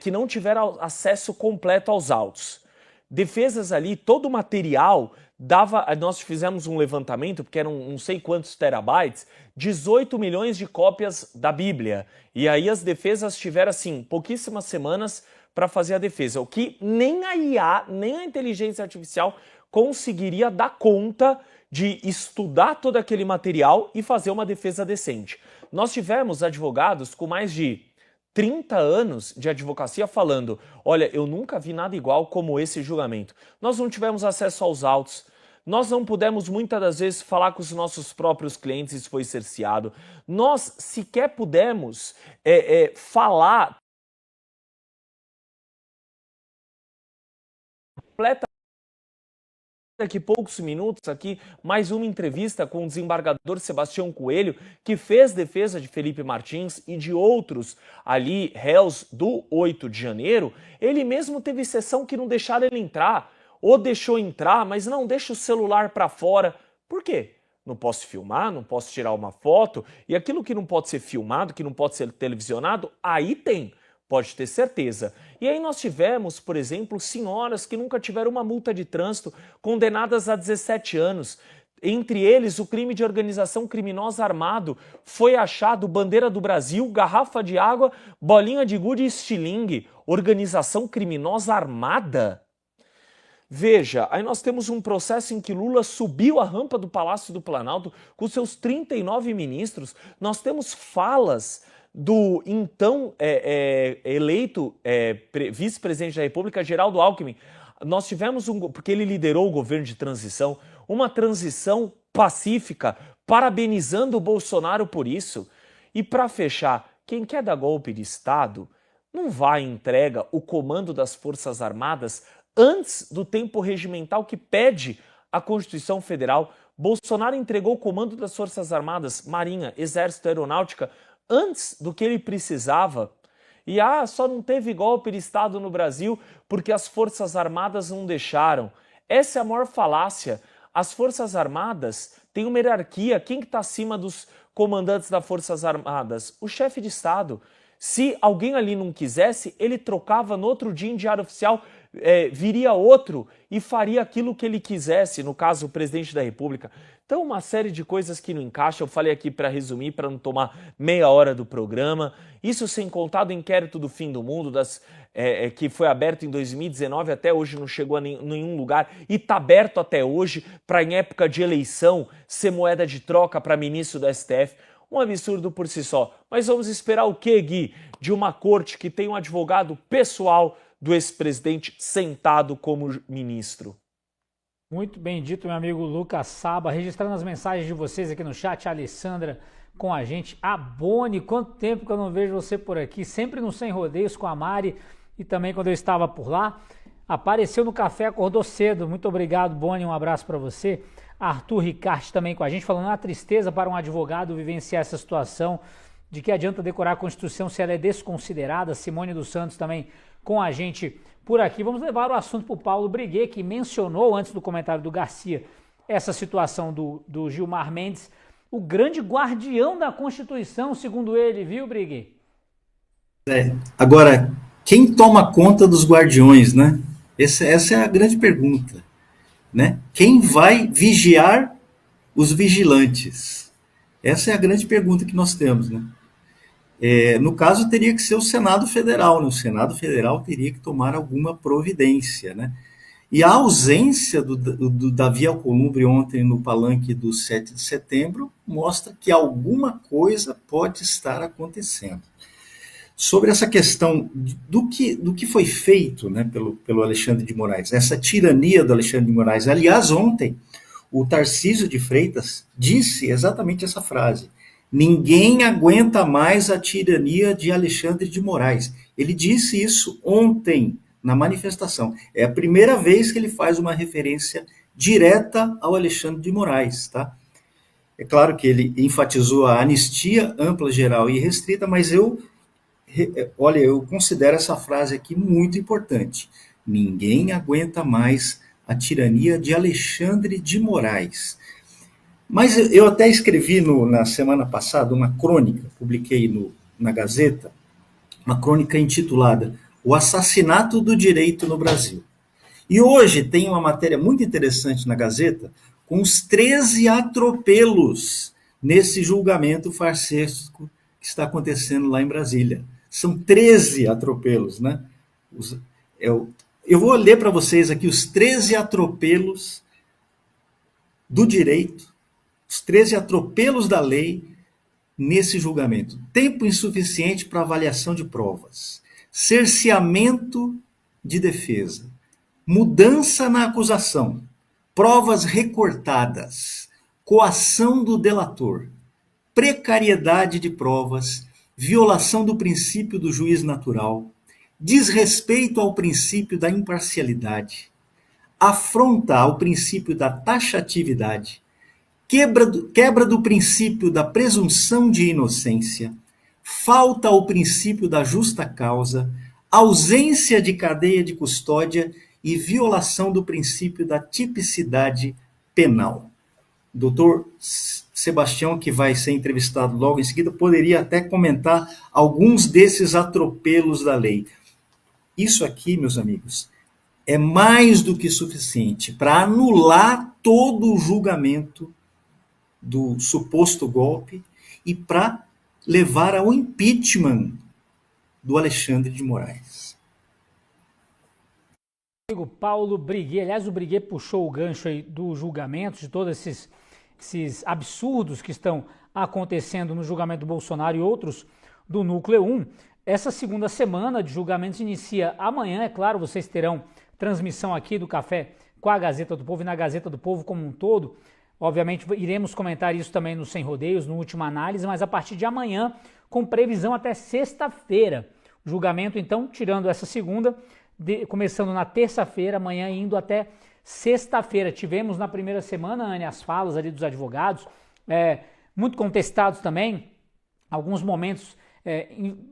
que não tiveram acesso completo aos autos. Defesas ali, todo o material dava, nós fizemos um levantamento, porque eram não sei quantos terabytes, 18 milhões de cópias da Bíblia. E aí as defesas tiveram, assim, pouquíssimas semanas para fazer a defesa, o que nem a IA, nem a inteligência artificial conseguiria dar conta de estudar todo aquele material e fazer uma defesa decente. Nós tivemos advogados com mais de 30 anos de advocacia falando, olha, eu nunca vi nada igual como esse julgamento. Nós não tivemos acesso aos autos, nós não pudemos muitas das vezes falar com os nossos próprios clientes, isso foi cerceado. Nós sequer pudemos falar completamente. Daqui a poucos minutos aqui, mais uma entrevista com o desembargador Sebastião Coelho, que fez defesa de Felipe Martins e de outros ali réus do 8 de janeiro. Ele mesmo teve sessão que não deixaram ele entrar, ou deixou entrar, mas não deixa o celular para fora. Por quê? Não posso filmar, não posso tirar uma foto, e aquilo que não pode ser filmado, que não pode ser televisionado, aí tem. Pode ter certeza. E aí nós tivemos, por exemplo, senhoras que nunca tiveram uma multa de trânsito, condenadas a 17 anos. Entre eles, o crime de organização criminosa armado. Foi achado bandeira do Brasil, garrafa de água, bolinha de gude e estilingue. Organização criminosa armada? Veja, aí nós temos um processo em que Lula subiu a rampa do Palácio do Planalto com seus 39 ministros. Nós temos falas do então eleito vice-presidente da República, Geraldo Alckmin. Nós tivemos porque ele liderou o governo de transição, uma transição pacífica, parabenizando o Bolsonaro por isso. E para fechar, quem quer dar golpe de Estado não vai e entrega o comando das Forças Armadas antes do tempo regimental que pede a Constituição Federal. Bolsonaro entregou o comando das Forças Armadas, Marinha, Exército, Aeronáutica, antes do que ele precisava. E só não teve golpe de Estado no Brasil porque as Forças Armadas não deixaram. Essa é a maior falácia. As Forças Armadas têm uma hierarquia. Quem que está acima dos comandantes das Forças Armadas? O chefe de Estado. Se alguém ali não quisesse, ele trocava no outro dia em diário oficial, viria outro e faria aquilo que ele quisesse, no caso o presidente da República. Então uma série de coisas que não encaixam, eu falei aqui para resumir, para não tomar meia hora do programa. Isso sem contar do inquérito do fim do mundo, que foi aberto em 2019, até hoje não chegou a nenhum lugar e está aberto até hoje para em época de eleição ser moeda de troca para ministro do STF. Um absurdo por si só. Mas vamos esperar o quê, Gui? De uma corte que tem um advogado pessoal do ex-presidente sentado como ministro. Muito bem dito, meu amigo Lucas Saba. Registrando as mensagens de vocês aqui no chat. A Alessandra com a gente. A Boni, quanto tempo que eu não vejo você por aqui. Sempre no Sem Rodeios com a Mari e também quando eu estava por lá. Apareceu no café, acordou cedo. Muito obrigado, Boni. Um abraço para você. Arthur Ricarte também com a gente, falando a tristeza para um advogado vivenciar essa situação, de que adianta decorar a Constituição se ela é desconsiderada. Simone dos Santos também com a gente por aqui. Vamos levar o assunto para o Paulo Briguet, que mencionou antes do comentário do Garcia essa situação do Gilmar Mendes, o grande guardião da Constituição, segundo ele, viu, Briguet? Agora, quem toma conta dos guardiões, né? Essa é a grande pergunta. Né? Quem vai vigiar os vigilantes? Essa é a grande pergunta que nós temos. Né? No caso, teria que ser o Senado Federal. Né? O Senado Federal teria que tomar alguma providência. Né? E a ausência do Davi Alcolumbre ontem no palanque do 7 de setembro mostra que alguma coisa pode estar acontecendo. Sobre essa questão do que foi feito, né, pelo Alexandre de Moraes, essa tirania do Alexandre de Moraes. Aliás, ontem, o Tarcísio de Freitas disse exatamente essa frase: ninguém aguenta mais a tirania de Alexandre de Moraes. Ele disse isso ontem, na manifestação. É a primeira vez que ele faz uma referência direta ao Alexandre de Moraes, tá? É claro que ele enfatizou a anistia ampla, geral e restrita, mas eu considero essa frase aqui muito importante. Ninguém aguenta mais a tirania de Alexandre de Moraes. Mas eu até escrevi na semana passada uma crônica, publiquei na Gazeta, uma crônica intitulada O Assassinato do Direito no Brasil. E hoje tem uma matéria muito interessante na Gazeta com os 13 atropelos nesse julgamento farsesco que está acontecendo lá em Brasília. São 13 atropelos, né? Eu vou ler para vocês aqui os 13 atropelos do direito, os 13 atropelos da lei nesse julgamento. Tempo insuficiente para avaliação de provas, cerceamento de defesa, mudança na acusação, provas recortadas, coação do delator, precariedade de provas, violação do princípio do juiz natural, desrespeito ao princípio da imparcialidade, afronta ao princípio da taxatividade, quebra do princípio da presunção de inocência, falta ao princípio da justa causa, ausência de cadeia de custódia e violação do princípio da tipicidade penal. Doutor Sebastião, que vai ser entrevistado logo em seguida, poderia até comentar alguns desses atropelos da lei. Isso aqui, meus amigos, é mais do que suficiente para anular todo o julgamento do suposto golpe e para levar ao impeachment do Alexandre de Moraes. Paulo Briguet, aliás, o Briguet puxou o gancho aí do julgamento, de todos esses absurdos que estão acontecendo no julgamento do Bolsonaro e outros do Núcleo 1. Essa segunda semana de julgamentos inicia amanhã, é claro, vocês terão transmissão aqui do Café com a Gazeta do Povo e na Gazeta do Povo como um todo. Obviamente iremos comentar isso também no Sem Rodeios, no Última Análise, mas a partir de amanhã, com previsão até sexta-feira. O julgamento, então, tirando essa segunda, começando na terça-feira, amanhã indo até sexta-feira. Tivemos na primeira semana, Anne, as falas ali dos advogados, muito contestados também, alguns momentos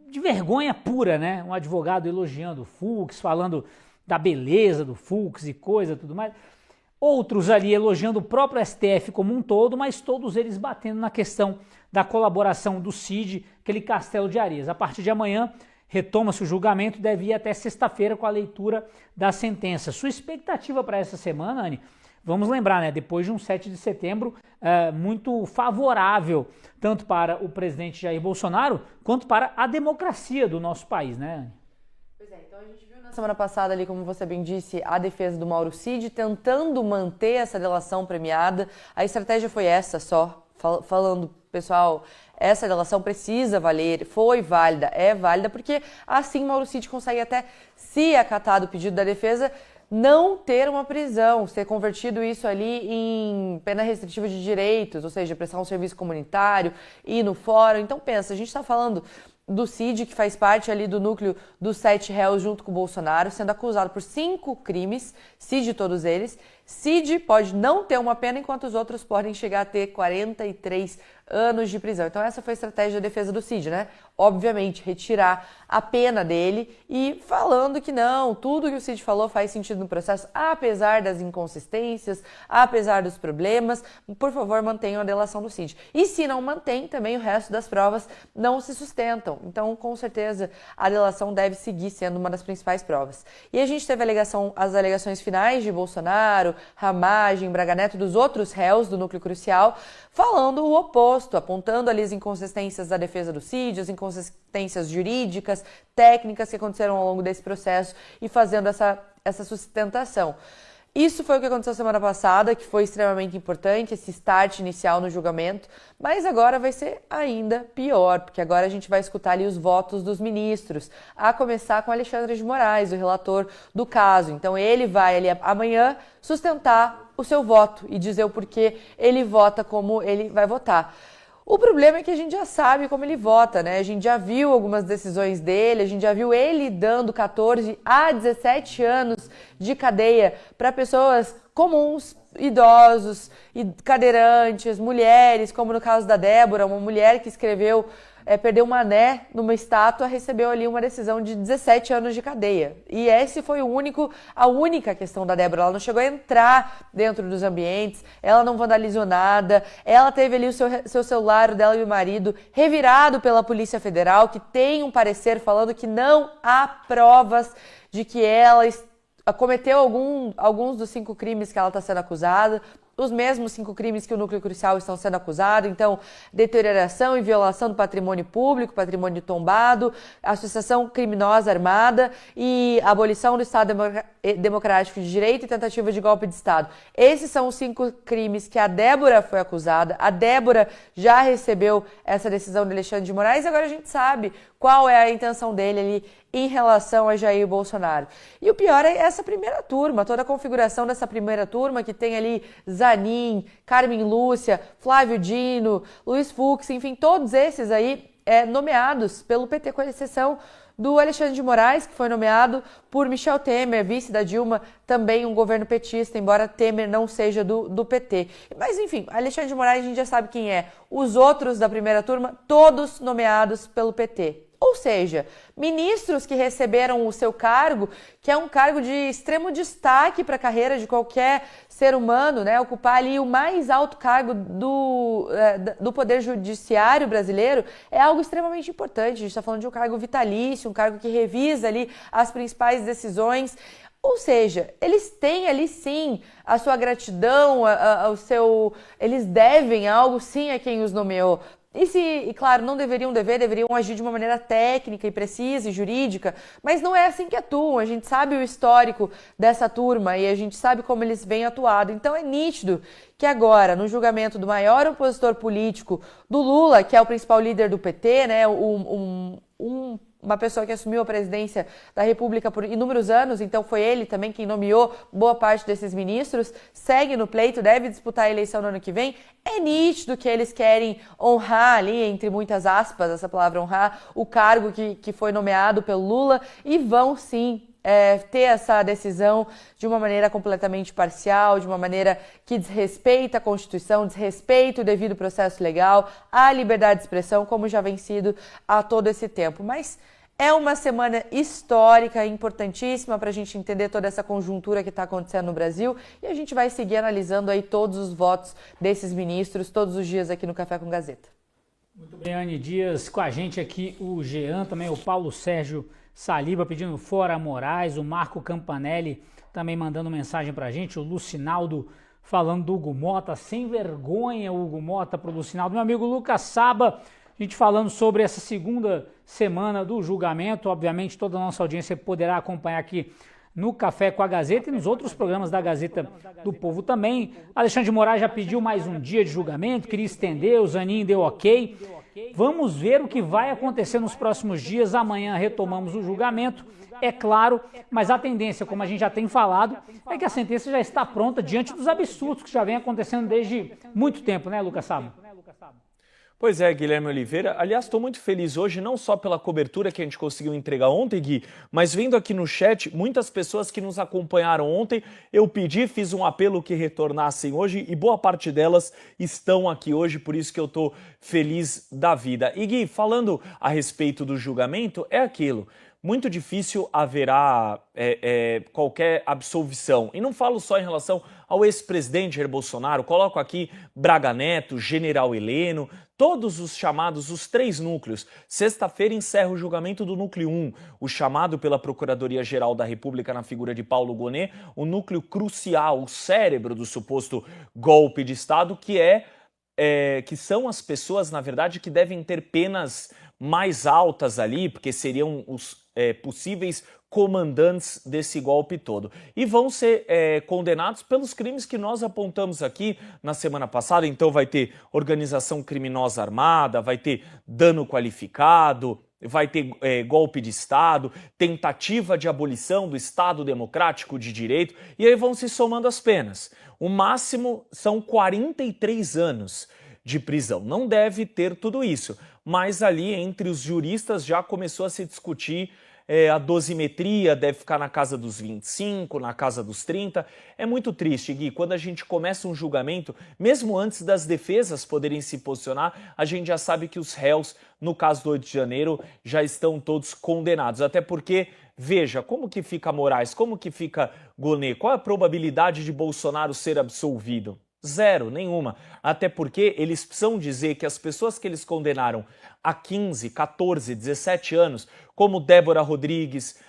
de vergonha pura, né? Um advogado elogiando o Fux, falando da beleza do Fux e coisa, tudo mais. Outros ali elogiando o próprio STF como um todo, mas todos eles batendo na questão da colaboração do Cid, aquele castelo de areias. A partir de amanhã, retoma-se o julgamento, deve ir até sexta-feira com a leitura da sentença. Sua expectativa para essa semana, Anne? Vamos lembrar, né? Depois de um 7 de setembro muito favorável, tanto para o presidente Jair Bolsonaro, quanto para a democracia do nosso país, né, Anne? Pois é, então a gente viu na semana passada ali, como você bem disse, a defesa do Mauro Cid tentando manter essa delação premiada. A estratégia foi essa só, falando, pessoal, essa delação precisa valer, foi válida, é válida, porque assim Mauro Cid consegue até, se acatar o pedido da defesa, não ter uma prisão, ser convertido isso ali em pena restritiva de direitos, ou seja, prestar um serviço comunitário, ir no fórum. Então pensa, a gente está falando do Cid, que faz parte ali do núcleo dos 7 réus junto com o Bolsonaro, sendo acusado por 5 crimes, Cid todos eles. Cid pode não ter uma pena, enquanto os outros podem chegar a ter 43 anos de prisão. Então essa foi a estratégia da defesa do Cid, né? Obviamente, retirar a pena dele e falando que não, tudo que o Cid falou faz sentido no processo, apesar das inconsistências, apesar dos problemas, por favor, mantenham a delação do Cid. E se não mantém, também o resto das provas não se sustentam. Então, com certeza, a delação deve seguir sendo uma das principais provas. E a gente teve as alegações finais de Bolsonaro, Ramagem, Braga Neto e dos outros réus do núcleo crucial, falando o oposto, apontando ali as inconsistências da defesa do Cid, as inconsistências jurídicas, técnicas que aconteceram ao longo desse processo e fazendo essa sustentação. Isso foi o que aconteceu semana passada, que foi extremamente importante, esse start inicial no julgamento, mas agora vai ser ainda pior, porque agora a gente vai escutar ali os votos dos ministros, a começar com Alexandre de Moraes, o relator do caso. Então ele vai ali amanhã sustentar o seu voto e dizer o porquê ele vota como ele vai votar. O problema é que a gente já sabe como ele vota, né? A gente já viu algumas decisões dele, a gente já viu ele dando 14 a 17 anos de cadeia para pessoas comuns, idosos, cadeirantes, mulheres, como no caso da Débora, uma mulher que escreveu perdeu um ané numa estátua, recebeu ali uma decisão de 17 anos de cadeia. E esse foi a única questão da Débora. Ela não chegou a entrar dentro dos ambientes, ela não vandalizou nada, ela teve ali o seu celular, o dela e o marido, revirado pela Polícia Federal, que tem um parecer falando que não há provas de que ela cometeu alguns dos 5 crimes que ela está sendo acusada, os mesmos 5 crimes que o núcleo crucial estão sendo acusados, então deterioração e violação do patrimônio público, patrimônio tombado, associação criminosa armada e abolição do Estado Democrático de Direito e tentativa de golpe de Estado. Esses são os 5 crimes que a Débora foi acusada. A Débora já recebeu essa decisão de Alexandre de Moraes e agora a gente sabe qual é a intenção dele ali em relação a Jair Bolsonaro. E o pior é essa primeira turma, toda a configuração dessa primeira turma que tem ali Zanin, Carmen Lúcia, Flávio Dino, Luiz Fux, enfim, todos esses aí nomeados pelo PT, com exceção do Alexandre de Moraes, que foi nomeado por Michel Temer, vice da Dilma, também um governo petista, embora Temer não seja do PT. Mas, enfim, Alexandre de Moraes a gente já sabe quem é. Os outros da primeira turma, todos nomeados pelo PT. Ou seja, ministros que receberam o seu cargo, que é um cargo de extremo destaque para a carreira de qualquer ser humano, né? Ocupar ali o mais alto cargo do Poder Judiciário brasileiro é algo extremamente importante. A gente está falando de um cargo vitalício, um cargo que revisa ali as principais decisões. Ou seja, eles têm ali sim a sua gratidão, eles devem algo sim a quem os nomeou. E claro, não deveriam agir de uma maneira técnica e precisa e jurídica, mas não é assim que atuam. A gente sabe o histórico dessa turma e a gente sabe como eles vêm atuado. Então é nítido que agora, no julgamento do maior opositor político do Lula, que é o principal líder do PT, né, uma pessoa que assumiu a presidência da República por inúmeros anos, então foi ele também quem nomeou boa parte desses ministros, segue no pleito, deve disputar a eleição no ano que vem. É nítido que eles querem honrar ali, entre muitas aspas, essa palavra honrar, o cargo que foi nomeado pelo Lula e vão sim ter essa decisão de uma maneira completamente parcial, de uma maneira que desrespeita a Constituição, desrespeita o devido processo legal, a liberdade de expressão, como já vem sido há todo esse tempo. Mas é uma semana histórica, importantíssima para a gente entender toda essa conjuntura que está acontecendo no Brasil e a gente vai seguir analisando aí todos os votos desses ministros todos os dias aqui no Café com Gazeta. Muito bem, Anne Dias, com a gente aqui o Jean, também o Paulo Sérgio Saliba pedindo fora Moraes, o Marco Campanelli também mandando mensagem pra gente, o Lucinaldo falando do Hugo Mota, sem vergonha o Hugo Mota pro Lucinaldo, meu amigo Lucas Saba, a gente falando sobre essa segunda semana do julgamento, obviamente toda a nossa audiência poderá acompanhar aqui no Café com a Gazeta e nos outros programas da Gazeta do Povo também. Alexandre de Moraes já pediu mais um dia de julgamento, queria estender, o Zanin deu ok. Vamos ver o que vai acontecer nos próximos dias. Amanhã retomamos o julgamento, é claro, mas a tendência, como a gente já tem falado, é que a sentença já está pronta diante dos absurdos que já vem acontecendo desde muito tempo, né, Lucas Saba? Pois é, Guilherme Oliveira. Aliás, estou muito feliz hoje, não só pela cobertura que a gente conseguiu entregar ontem, Gui, mas vendo aqui no chat, muitas pessoas que nos acompanharam ontem, eu fiz um apelo que retornassem hoje e boa parte delas estão aqui hoje, por isso que eu estou feliz da vida. E Gui, falando a respeito do julgamento, é aquilo. Muito difícil haverá qualquer absolvição. E não falo só em relação ao ex-presidente Jair Bolsonaro, coloco aqui Braga Neto, General Heleno, todos os chamados, os 3 núcleos. Sexta-feira encerra o julgamento do núcleo 1, o chamado pela Procuradoria-Geral da República na figura de Paulo Gonet, o núcleo crucial, o cérebro do suposto golpe de Estado, que são as pessoas, na verdade, que devem ter penas mais altas ali, porque seriam os possíveis comandantes desse golpe todo. E vão ser condenados pelos crimes que nós apontamos aqui na semana passada. Então vai ter organização criminosa armada, vai ter dano qualificado, vai ter golpe de Estado, tentativa de abolição do Estado Democrático de Direito, e aí vão se somando as penas. O máximo são 43 anos de prisão. Não deve ter tudo isso, mas ali entre os juristas já começou a se discutir a dosimetria, deve ficar na casa dos 25, na casa dos 30. É muito triste, Gui, quando a gente começa um julgamento, mesmo antes das defesas poderem se posicionar, a gente já sabe que os réus, no caso do 8 de janeiro, já estão todos condenados. Até porque, veja, como que fica Moraes, como que fica Gonet, qual é a probabilidade de Bolsonaro ser absolvido? Zero, nenhuma. Até porque eles precisam dizer que as pessoas que eles condenaram a 15, 14, 17 anos, como Débora Rodrigues,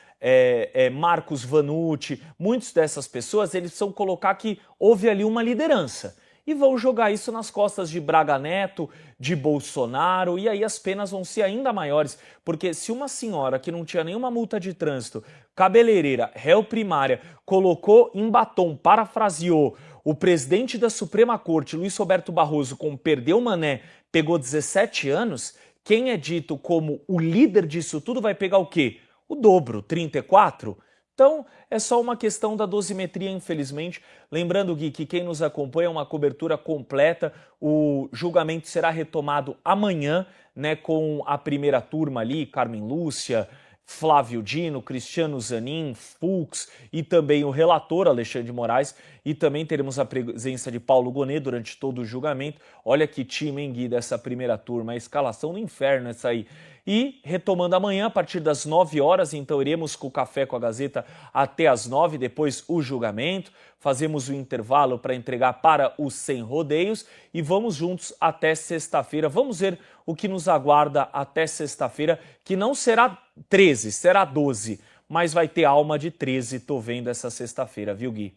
Marcos Vanucci, muitas dessas pessoas, eles precisam colocar que houve ali uma liderança. E vão jogar isso nas costas de Braga Neto, de Bolsonaro, e aí as penas vão ser ainda maiores. Porque se uma senhora que não tinha nenhuma multa de trânsito, cabeleireira, réu primária, colocou em batom, parafraseou, o presidente da Suprema Corte, Luiz Roberto Barroso, como perdeu o mané, pegou 17 anos, quem é dito como o líder disso tudo vai pegar o quê? O dobro, 34? Então, é só uma questão da dosimetria, infelizmente. Lembrando, Gui, que quem nos acompanha é uma cobertura completa. O julgamento será retomado amanhã, né, com a primeira turma ali, Carmen Lúcia, Flávio Dino, Cristiano Zanin, Fux e também o relator Alexandre de Moraes, e também teremos a presença de Paulo Gonet durante todo o julgamento. Olha que time, hein, Gui, dessa primeira turma, a escalação do inferno essa aí. E retomando amanhã a partir das 9 horas, então iremos com o Café com a Gazeta até as 9, depois o julgamento, fazemos o intervalo para entregar para os Sem Rodeios e vamos juntos até sexta-feira. Vamos ver o que nos aguarda até sexta-feira, que não será 13, será 12, mas vai ter alma de 13, tô vendo essa sexta-feira, viu, Gui?